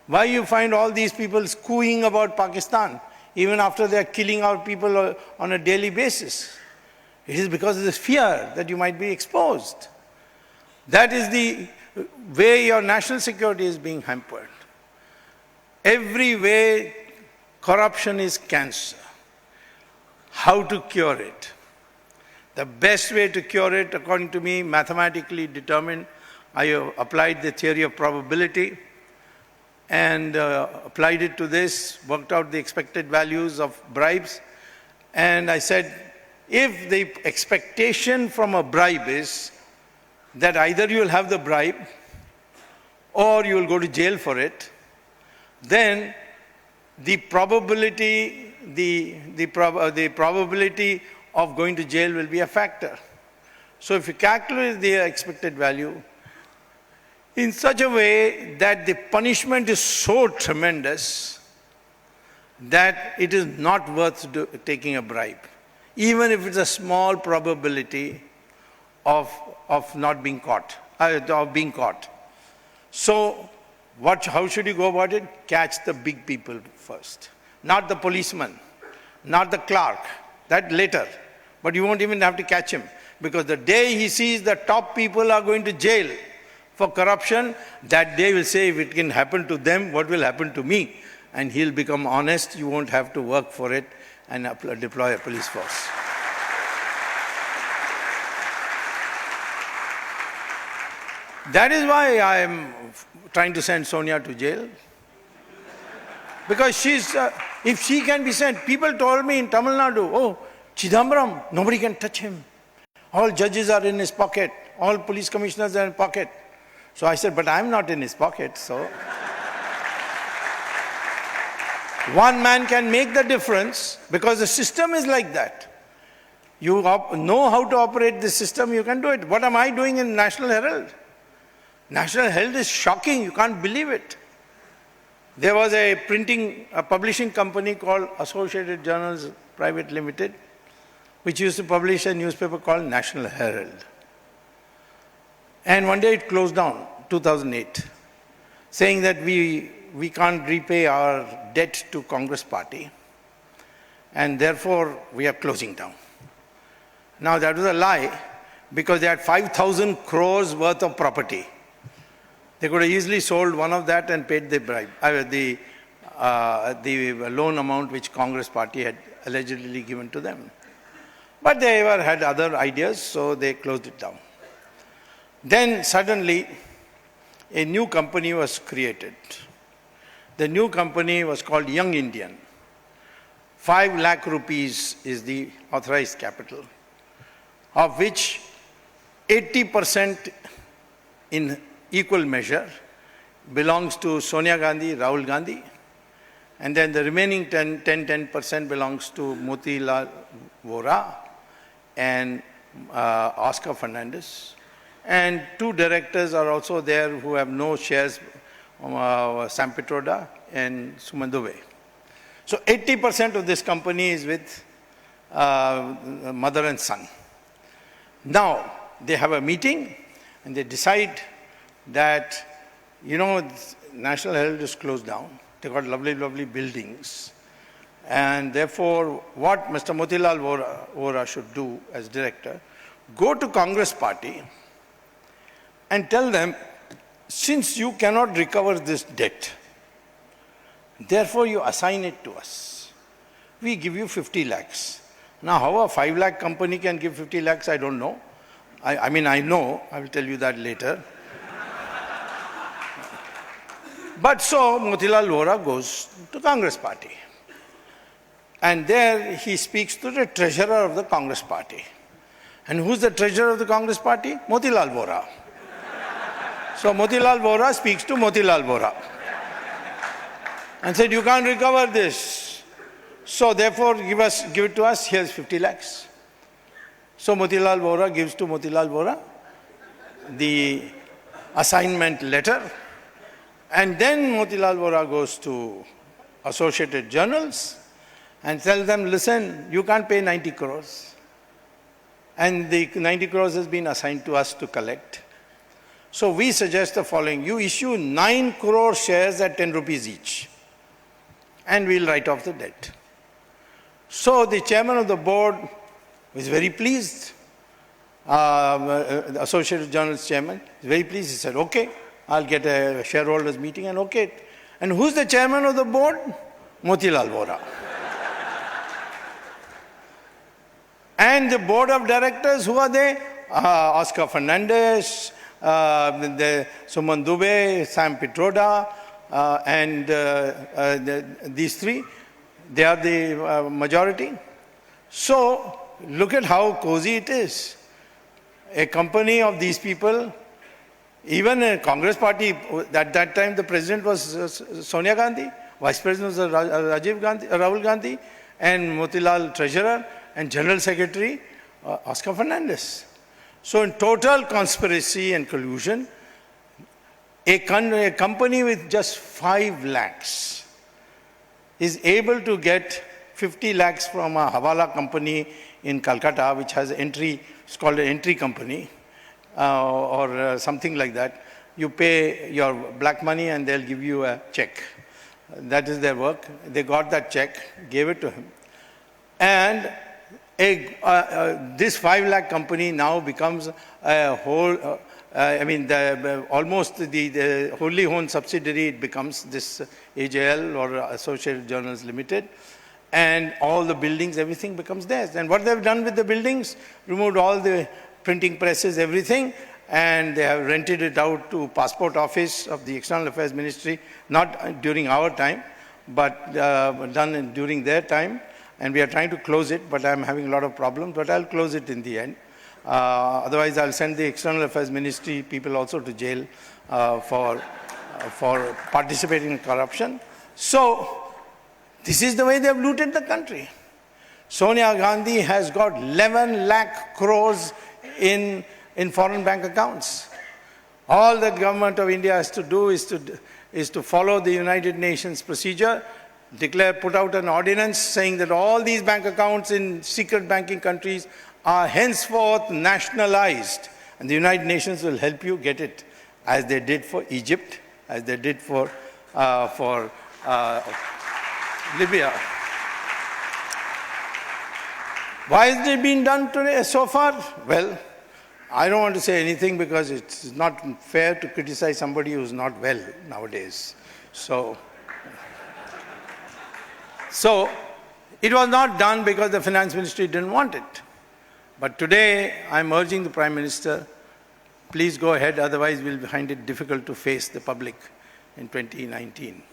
Why you find all these people cooing about Pakistan, even after they are killing our people on a daily basis? It is because of this fear that you might be exposed. That is the way your national security is being hampered. Every way, corruption is cancer. How to cure it? The best way to cure it, according to me, mathematically determined. I applied the theory of probability and applied it to this, worked out the expected values of bribes, and I said, if the expectation from a bribe is that either you will have the bribe or you will go to jail for it, then the probability of going to jail will be a factor. So if you calculate the expected value in such a way that the punishment is so tremendous that it is not worth taking a bribe, even if it's a small probability of not being caught, of being caught. So how should you go about it? Catch the big people first. Not the policeman, not the clerk, that later. But you won't even have to catch him, because the day he sees the top people are going to jail for corruption, that day will say, if it can happen to them, what will happen to me? And he'll become honest, you won't have to work for it and deploy a police force. That is why I am trying to send Sonia to jail. Because if she can be sent, people told me in Tamil Nadu, oh, Chidambaram, nobody can touch him. All judges are in his pocket, all police commissioners are in his pocket. So I said, but I'm not in his pocket, so. One man can make the difference because the system is like that. You know how to operate the system, you can do it. What am I doing in National Herald? National Herald is shocking, you can't believe it. There was a publishing company called Associated Journals Private Limited, which used to publish a newspaper called National Herald. And one day it closed down, 2008, saying that we can't repay our debt to Congress party, and therefore we are closing down. Now that was a lie, because they had 5,000 crores worth of property. They could have easily sold one of that and paid the bribe, the loan amount which Congress party had allegedly given to them. But they had other ideas, so they closed it down. Then suddenly, a new company was created. The new company was called Young Indian. 5 lakh rupees is the authorized capital, of which 80% in equal measure belongs to Sonia Gandhi, Rahul Gandhi, and then the remaining 10% belongs to Motilal Vora and Oscar Fernandez, and 2 directors are also there who have no shares, Sam Pitroda and Suman Dubey. So 80% of this company is with mother and son. Now, they have a meeting and they decide that, National Herald is closed down. They got lovely, lovely buildings. And therefore, what Mr. Motilal Vora should do as director, go to Congress party and tell them, since you cannot recover this debt, therefore you assign it to us. We give you 50 lakhs. Now, how a 5 lakh company can give 50 lakhs, I don't know. I know, I will tell you that later. But so, Motilal Vora goes to Congress party. And there he speaks to the treasurer of the Congress party. And who's the treasurer of the Congress party? Motilal Vora. So Motilal Vora speaks to Motilal Vora and said, you can't recover this. So therefore, give it to us, here's 50 lakhs. So Motilal Vora gives to Motilal Vora the assignment letter. And then Motilal Vora goes to Associated Journals and tells them, listen, you can't pay 90 crores. And the 90 crores has been assigned to us to collect. So we suggest the following, you issue 9 crore shares at 10 rupees each, and we'll write off the debt. So the chairman of the board was very pleased. The Associated Journals chairman is very pleased. He said, okay, I'll get a shareholders meeting and okay. And who's the chairman of the board? Motilal Vora. And the board of directors, who are they? Oscar Fernandez, Suman Dubey, Sam Pitroda, and these 3. They are the majority. So look at how cozy it is. A company of these people, even a Congress party, at that time the president was Sonia Gandhi, vice president was Rahul Gandhi, and Motilal treasurer, and general secretary Oscar Fernandez. So in total conspiracy and collusion, a company with just 5 lakhs is able to get 50 lakhs from a Hawala company in Calcutta, which has entry, it's called an entry company, or something like that. You pay your black money and they'll give you a check. That is their work. They got that check, gave it to him. And this 5 lakh company now becomes a whole, almost the wholly owned subsidiary, it becomes this AJL or Associated Journals Limited. And all the buildings, everything becomes theirs. And what they've done with the buildings, removed all the printing presses, everything, and they have rented it out to Passport Office of the External Affairs Ministry, not during our time, but done during their time. And we are trying to close it, but I'm having a lot of problems, but I'll close it in the end. Otherwise, I'll send the External Affairs Ministry people also to jail for participating in corruption. So, this is the way they have looted the country. Sonia Gandhi has got 11 lakh crores in foreign bank accounts. All the government of India has to do is to follow the United Nations procedure, put out an ordinance saying that all these bank accounts in secret banking countries are henceforth nationalized. And the United Nations will help you get it, as they did for Egypt, as they did for Libya. Why has it been done today so far? Well, I don't want to say anything because it's not fair to criticize somebody who's not well nowadays. So it was not done because the finance ministry didn't want it. But today I'm urging the Prime Minister, please go ahead, otherwise we'll find it difficult to face the public in 2019.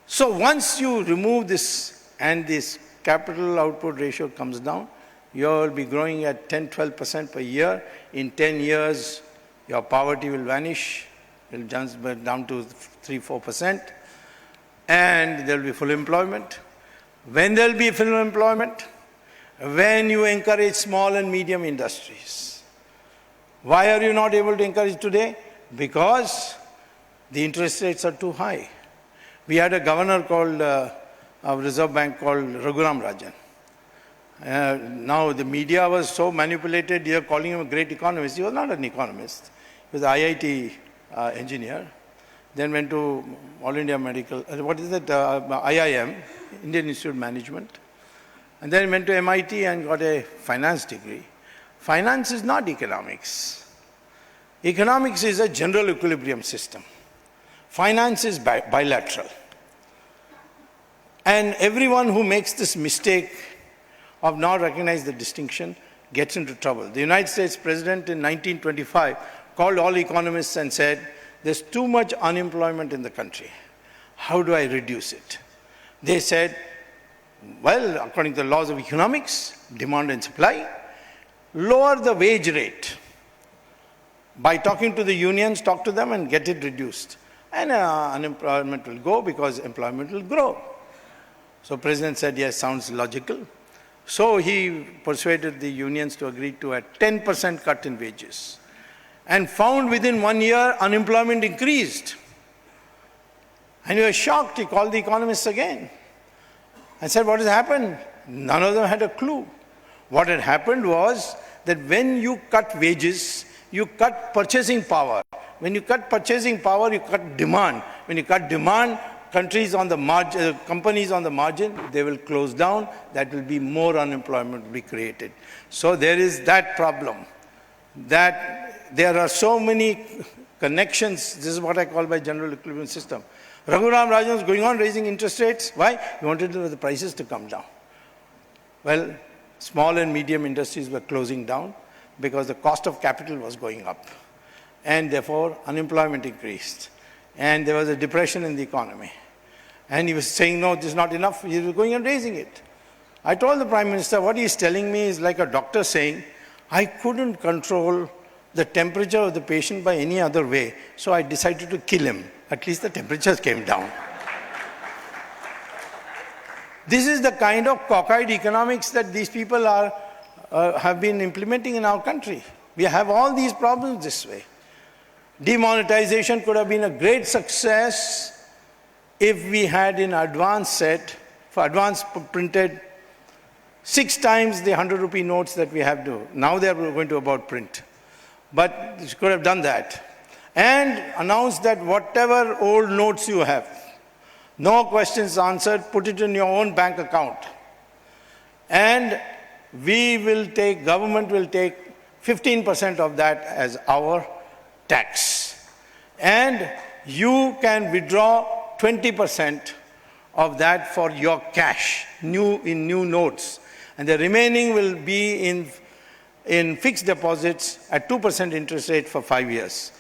So once you remove this and this capital output ratio comes down, you will be growing at 10-12% per year. In 10 years, your poverty will vanish. It will jump down to 3-4%. And there will be full employment. When there will be full employment? When you encourage small and medium industries. Why are you not able to encourage today? Because the interest rates are too high. We had a governor called, of Reserve Bank called Raghuram Rajan. Now the media was so manipulated, you're calling him a great economist. He was not an economist. He was an IIT engineer. Then went to All India Medical, IIM, Indian Institute of Management. And then went to MIT and got a finance degree. Finance is not economics. Economics is a general equilibrium system. Finance is bilateral. And everyone who makes this mistake of not recognizing the distinction gets into trouble. The United States President in 1925 called all economists and said, there's too much unemployment in the country. How do I reduce it? They said, well, according to the laws of economics, demand and supply, lower the wage rate. By talking to the unions, talk to them and get it reduced. And unemployment will go because employment will grow. So President said, yes, sounds logical. So he persuaded the unions to agree to a 10% cut in wages. And found within 1 year, unemployment increased. And he was shocked. He called the economists again and said, what has happened? None of them had a clue. What had happened was that when you cut wages, you cut purchasing power. When you cut purchasing power, you cut demand. When you cut demand, countries on the margin, companies on the margin, they will close down. That will be more unemployment will be created. So there is that problem, that there are so many connections. This is what I call by general equilibrium system. Raghuram Rajan was going on raising interest rates. Why? He wanted the prices to come down. Well, small and medium industries were closing down because the cost of capital was going up. And therefore, unemployment increased. And there was a depression in the economy. And he was saying, no, this is not enough. He was going and raising it. I told the Prime Minister, what he's telling me is like a doctor saying, I couldn't control the temperature of the patient by any other way, so I decided to kill him. At least the temperatures came down. This is the kind of cockeyed economics that these people have been implementing in our country. We have all these problems this way. Demonetization could have been a great success if we had in advance printed 6 times the 100 rupee notes that we have to. Now they are going to about print. But you could have done that. And announced that whatever old notes you have, no questions answered, put it in your own bank account. And government will take 15% of that as our tax. And you can withdraw 20% of that for your cash, in new notes. And the remaining will be in fixed deposits at 2% interest rate for 5 years.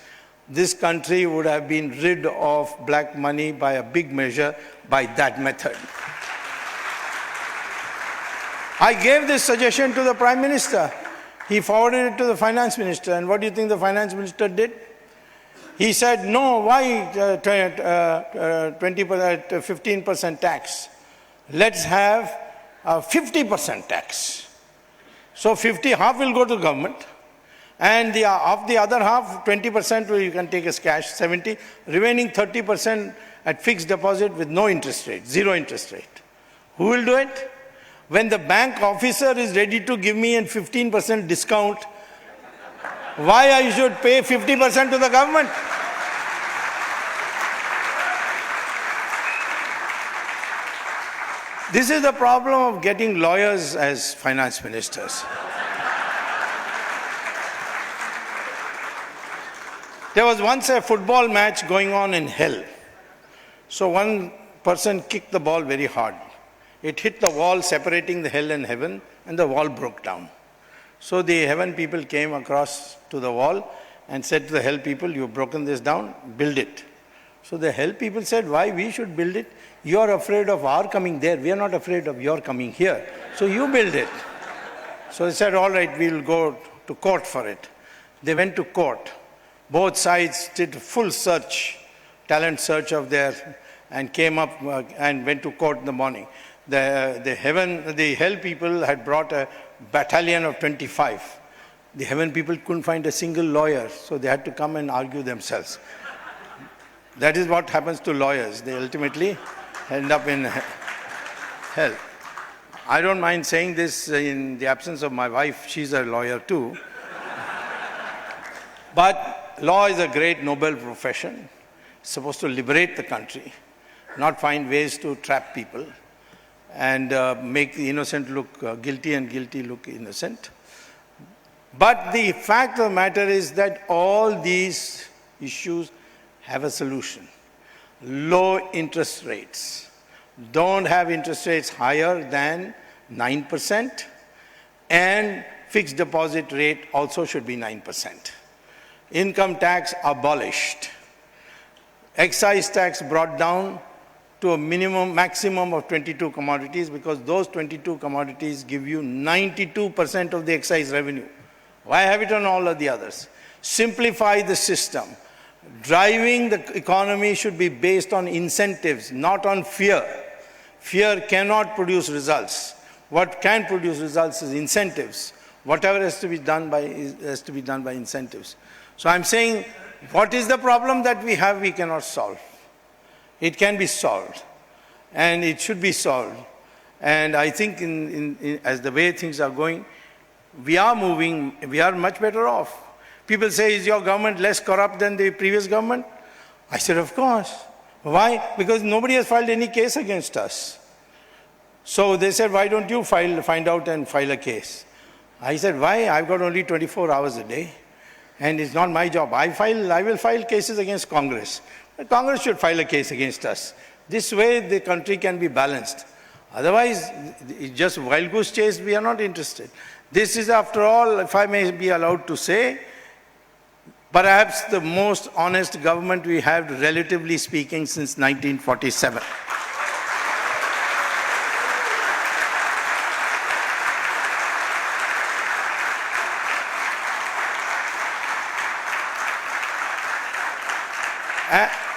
This country would have been rid of black money by a big measure by that method. I gave this suggestion to the Prime Minister. He forwarded it to the Finance Minister. And what do you think the Finance Minister did? He said, no, why 15% tax? Let's have a 50% tax. So half will go to government. And of the other half, 20% you can take as cash, 70. Remaining 30% at fixed deposit with no interest rate, 0 interest rate. Who will do it? When the bank officer is ready to give me a 15% discount, why I should pay 50% to the government? This is the problem of getting lawyers as finance ministers. There was once a football match going on in hell. So one person kicked the ball very hard. It hit the wall separating the hell and heaven, and the wall broke down. So the heaven people came across to the wall and said to the hell people, you've broken this down, build it. So the hell people said, why we should build it? You are afraid of our coming there. We are not afraid of your coming here. So you build it. So they said, all right, we'll go to court for it. They went to court. Both sides did full search, talent search of theirs, and came up and went to court in the morning. The hell people had brought a battalion of 25. The heaven people couldn't find a single lawyer, so they had to come and argue themselves. That is what happens to lawyers. They ultimately end up in hell. I don't mind saying this in the absence of my wife. She's a lawyer too. But law is a great noble profession. It's supposed to liberate the country, not find ways to trap people and make the innocent look guilty and guilty look innocent. But the fact of the matter is that all these issues have a solution. Low interest rates. Don't have interest rates higher than 9%, and fixed deposit rate also should be 9%. Income tax abolished. Excise tax brought down to a maximum of 22 commodities, because those 22 commodities give you 92% of the excise revenue. Why have it on all of the others? Simplify the system. Driving the economy should be based on incentives, not on fear. Fear cannot produce results. What can produce results is incentives. Whatever has to be done by incentives. So I'm saying, what is the problem that we have we cannot solve? It can be solved, and it should be solved. And I think as the way things are going, we are moving, we are much better off. People say, is your government less corrupt than the previous government? I said, of course. Why? Because nobody has filed any case against us. So they said, why don't you find out and file a case? I said, why? I've got only 24 hours a day, and it's not my job. I will file cases against Congress. The Congress should file a case against us. This way the country can be balanced. Otherwise, it's just wild goose chase, we are not interested. This is, after all, if I may be allowed to say, perhaps the most honest government we have, relatively speaking, since 1947.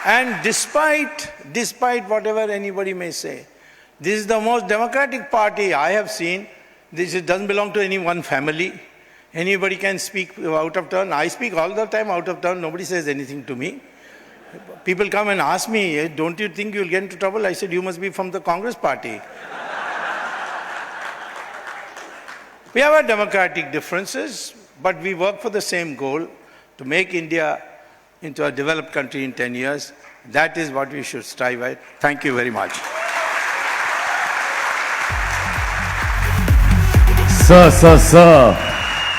And despite whatever anybody may say, this is the most democratic party I have seen. This doesn't belong to any one family. Anybody can speak out of turn. I speak all the time out of turn. Nobody says anything to me. People come and ask me, don't you think you'll get into trouble? I said, you must be from the Congress party. We have our democratic differences, but we work for the same goal, to make India into a developed country in 10 years. That is what we should strive at. Thank you very much. Sir.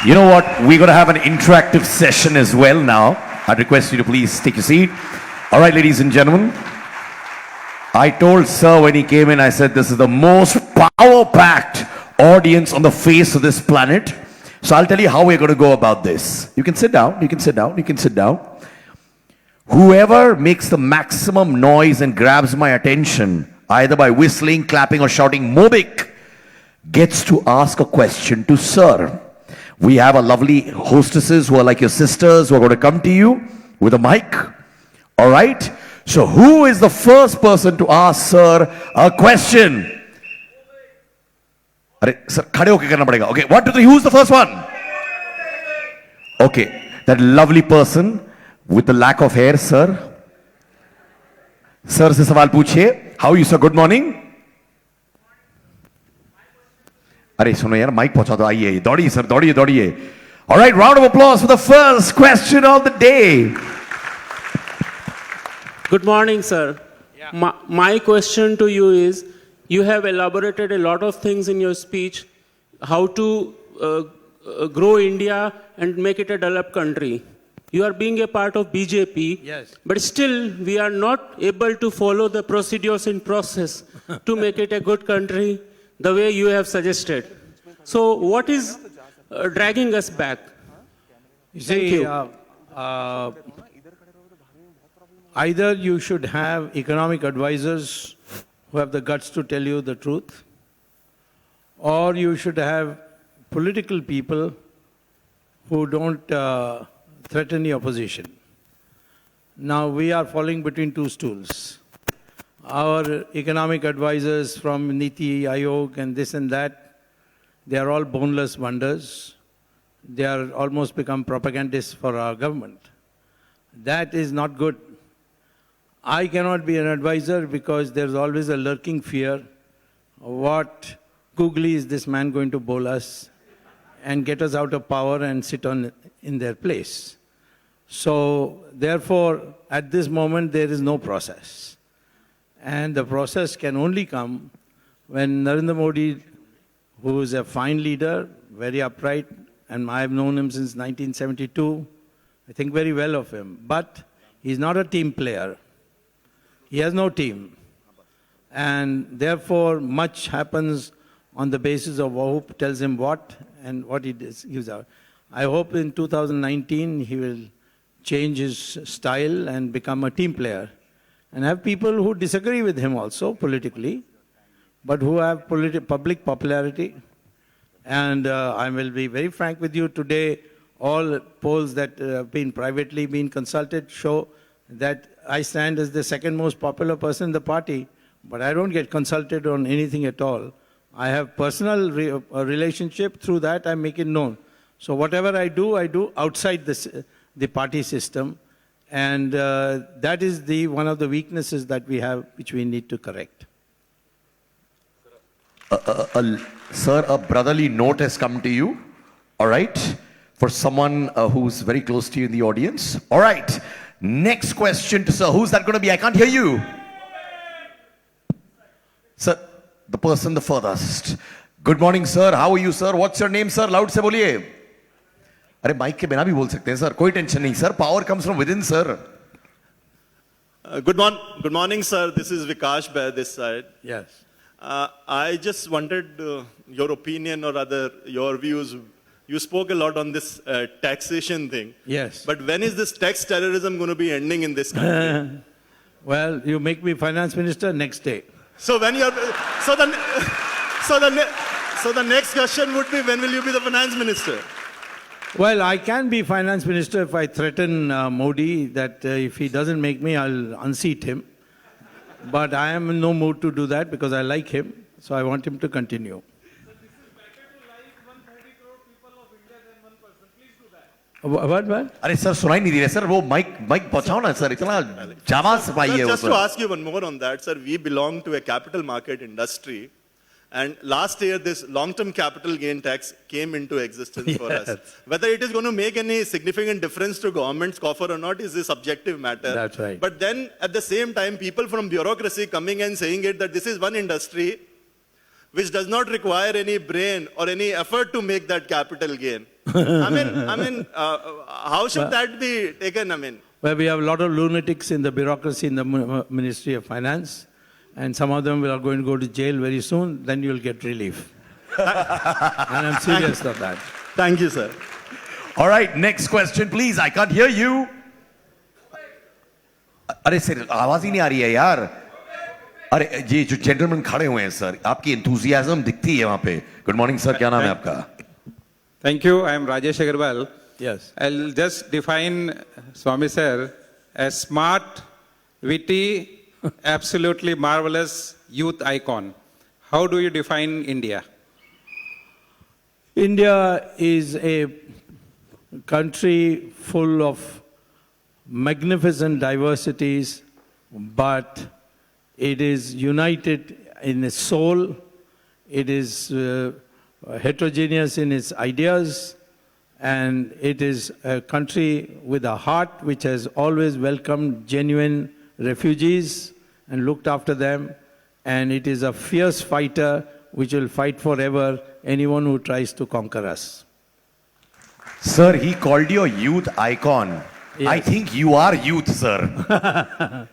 You know what? We're going to have an interactive session as well now. I'd request you to please take your seat. All right, ladies and gentlemen. I told Sir when he came in, I said, this is the most power-packed audience on the face of this planet. So I'll tell you how we're going to go about this. You can sit down. You can sit down. You can sit down. Whoever makes the maximum noise and grabs my attention, either by whistling, clapping, or shouting MOBIC, gets to ask a question to Sir. We have a lovely hostesses who are like your sisters, who are going to come to you with a mic. All right? So who is the first person to ask Sir a question? Sir, khade hoke karna padega. Okay, 1, 2, 3. Who's the first one? Okay, that lovely person with the lack of hair, Sir. Sir se sawal पूछिए. How are you, sir? Good morning. अरे सुनो यार, mic पहुंचा दो. आइए, दौड़िए sir, दौड़िए. All right, round of applause for the first question of the day. Good morning, sir. Yeah. My question to you is, you have elaborated a lot of things in your speech, how to grow India and make it a developed country. You are being a part of BJP, yes, but still we are not able to follow the procedures in process to make it a good country the way you have suggested. So what is dragging us back? You see, either you should have economic advisors who have the guts to tell you the truth, or you should have political people who don't threaten the opposition. Now we are falling between two stools. Our economic advisors from Niti Aayog and this and that, they are all boneless wonders. they are almost become propagandists for our government. That is not good. I cannot be an advisor because there's always a lurking fear. What googly is this man going to bowl us and get us out of power and sit in their place? So, therefore, at this moment, there is no process. And the process can only come when Narendra Modi, who is a fine leader, very upright, and I have known him since 1972, I think very well of him. But he's not a team player. He has no team. And therefore, much happens on the basis of who tells him what and what he gives out. I hope in 2019 he will change his style and become a team player. And have people who disagree with him also politically, but who have public popularity. And I will be very frank with you today, all polls that have been privately been consulted show that I stand as the second most popular person in the party, but I don't get consulted on anything at all. I have personal relationship, through that I make it known. So whatever I do outside the party system, and that is one of the weaknesses that we have, which we need to correct. Sir, a brotherly note has come to you, all right, for someone who's very close to you in the audience. All right, next question to sir. Who's that going to be? I can't hear you. Sir, the person the furthest. Good morning, sir. How are you, sir? What's your name, sir? Loud se boliye. अरे mic के बिना भी बोल सकते हैं sir, कोई tension नहीं sir. Power comes from within, sir. Good morning, sir. This is Vikash by this side. Yes. I just wanted your opinion or rather your views. You spoke a lot on this taxation thing. Yes. But when is this tax terrorism going to be ending in this country? Well, you make me finance minister next day. So when you're, so the next question would be, when will you be the finance minister? Well, I can be finance minister if I threaten Modi that if he doesn't make me, I'll unseat him. But I am in no mood to do that because I like him, so I want him to continue. So this is better to like 130 crore people of India than one person. Please do that. What? अरे sir सुनाई नहीं दे रहा sir, वो mic पहुंचाओ ना sir, इतना जावा सफाई है वो. Just to ask you one more on that, sir, we belong to a capital market industry. And last year, this long-term capital gain tax came into existence for us. Whether it is going to make any significant difference to government's coffer or not is a subjective matter. That's right. But then, at the same time, people from bureaucracy coming and saying it that this is one industry which does not require any brain or any effort to make that capital gain. I mean, how should that be taken? Well, we have a lot of lunatics in the bureaucracy in the Ministry of Finance. And some of them are going to go to jail very soon, then you'll get relief. And I'm serious of that. Thank you, sir. All right, next question, please. I can't hear you. अरे sir आवाज ही नहीं आ रही है यार. अरे ये जो gentleman खड़े हुए हैं सर, आपकी एंथुसियाज्म दिखती है वहां पे. गुड मॉर्निंग सर, क्या नाम है आपका? Thank you. I am Rajesh Agarwal. Yes. I'll just define Swamy sir as smart, witty, absolutely marvelous youth icon. How do you define India? India is a country full of magnificent diversities, but it is united in its soul. It is heterogeneous in its ideas, and it is a country with a heart which has always welcomed genuine refugees and looked after them, and it is a fierce fighter which will fight forever anyone who tries to conquer us. Sir, he called you a youth icon. Yes. I think you are youth, sir.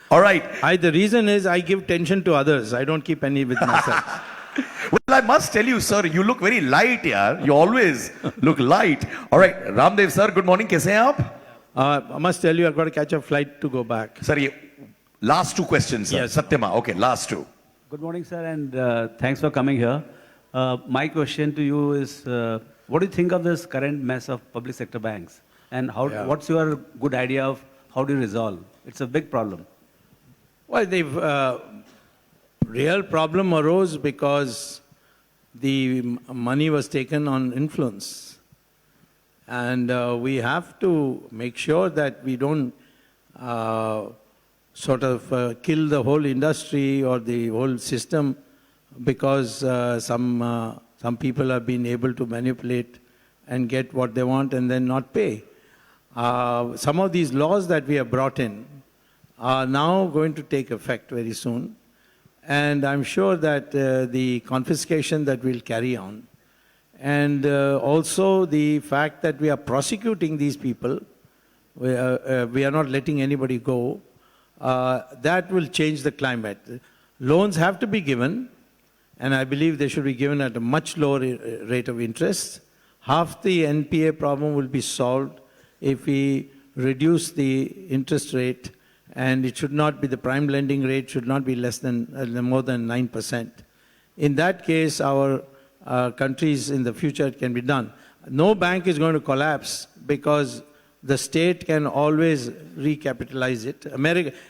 All right. The reason is I give tension to others. I don't keep any with myself. Well, I must tell you, sir, you look very light, yaar. You always look light. All right, Ramdev, sir, good morning. कैसे हैं आप? I must tell you, I've got to catch a flight to go back. Sir, last two questions, sir. Yes. Satyama, okay, last two. Good morning, sir, and thanks for coming here. My question to you is, what do you think of this current mess of public sector banks? And what's your good idea of how do you resolve? It's a big problem. Well, the real problem arose because the money was taken on influence. And we have to make sure that we don't sort of kill the whole industry or the whole system because some people have been able to manipulate and get what they want and then not pay. Some of these laws that we have brought in are now going to take effect very soon. And I'm sure that the confiscation that we'll carry on, and also the fact that we are prosecuting these people, we are not letting anybody go, that will change the climate. Loans have to be given, and I believe they should be given at a much lower rate of interest. Half the NPA problem will be solved if we reduce the interest rate, and it should not be, the prime lending rate should not be less than, more than 9%. In that case, our countries in the future, it can be done. No bank is going to collapse because the state can always recapitalize it.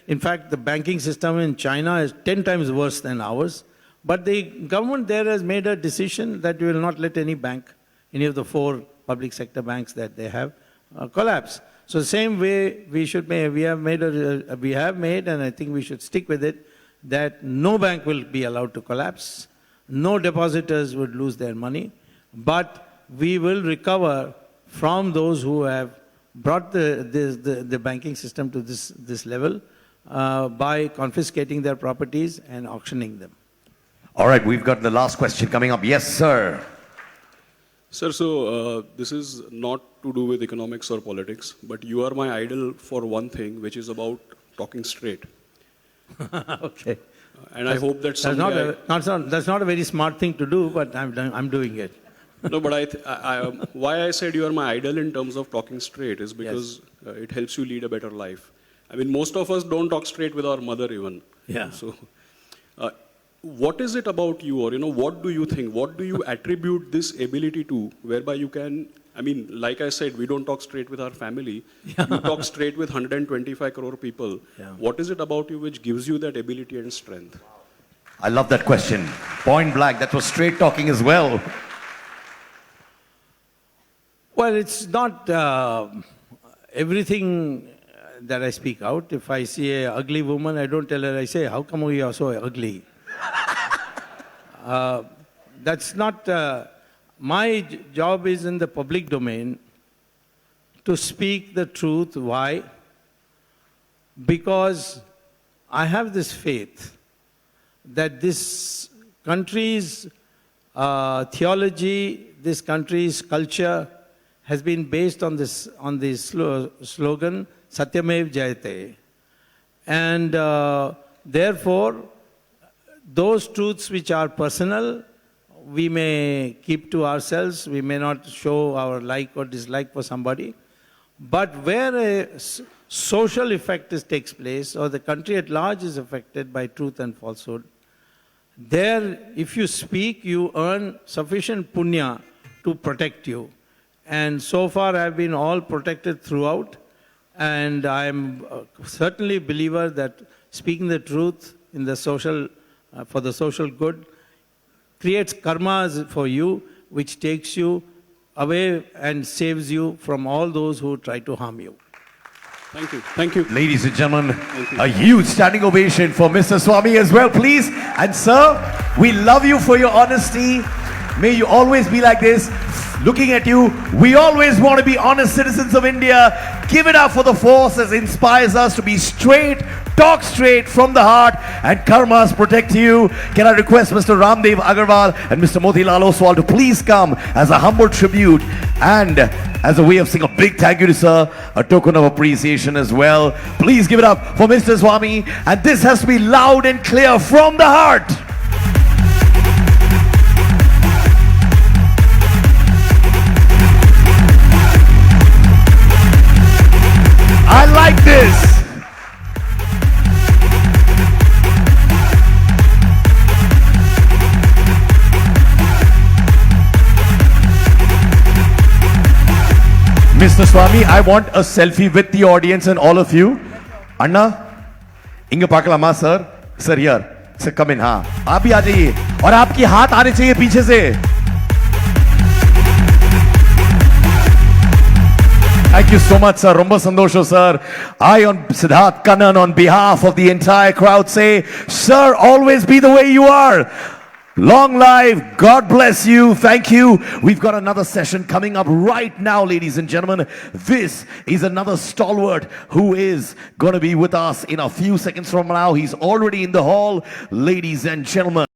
In fact, the banking system in China is 10 times worse than ours. But the government there has made a decision that we will not let any bank, any of the 4 public sector banks that they have, collapse. So the same way we have made, and I think we should stick with it, that no bank will be allowed to collapse. No depositors would lose their money, but we will recover from those who have brought the banking system to this level by confiscating their properties and auctioning them. All right, we've got the last question coming up. Yes, sir. Sir, so this is not to do with economics or politics, but you are my idol for one thing, which is about talking straight. Okay. And I hope that someday... That's not a very smart thing to do, but I'm doing it. No, but why I said you are my idol in terms of talking straight is because it helps you lead a better life. I mean, most of us don't talk straight with our mother even. Yeah. So, what is it about you, or what do you think? What do you attribute this ability to, whereby you can? I mean, like I said, we don't talk straight with our family. Yeah. You talk straight with 125 crore people. Yeah. What is it about you which gives you that ability and strength? I love that question. Point blank. That was straight talking as well. Well, it's not everything that I speak out. If I see an ugly woman, I don't tell her, I say, how come you are so ugly? That's not... my job is in the public domain to speak the truth. Why? Because I have this faith that this country's theology, this country's culture has been based on this slogan, Satyamev Jayate. And therefore, those truths which are personal, we may keep to ourselves, we may not show our like or dislike for somebody. But where a social effect takes place, or the country at large is affected by truth and falsehood, there, if you speak, you earn sufficient punya to protect you. And so far, I've been all protected throughout. And I'm certainly a believer that speaking the truth in the social, for the social good, creates karmas for you, which takes you away and saves you from all those who try to harm you. Thank you. Thank you. Ladies and gentlemen, a huge standing ovation for Mr. Swamy as well, please. And sir, we love you for your honesty. May you always be like this. Looking at you, we always want to be honest citizens of India. Give it up for the force that inspires us to be straight, talk straight from the heart, and karmas protect you. Can I request Mr. Ramdev Agarwal and Mr. MotilalOswal to please come as a humble tribute and as a way of saying a big thank you to sir, a token of appreciation as well. Please give it up for Mr. Swamy, and this has to be loud and clear from the heart. I like this. Mr. Swamy, I want a selfie with the audience and all of you. Anna, inga pakalama sir. Sir here. Sir come in. हाँ, आप भी आ जाइए और आपकी हाथ आने चाहिए पीछे से. Thank you so much, sir. Romba sandosho, sir. I, on Siddharth Kannan, on behalf of the entire crowd, say, sir, always be the way you are. Long life. God bless you. Thank you. We've got another session coming up right now, ladies and gentlemen. This is another stalwart who is going to be with us in a few seconds from now. He's already in the hall, ladies and gentlemen.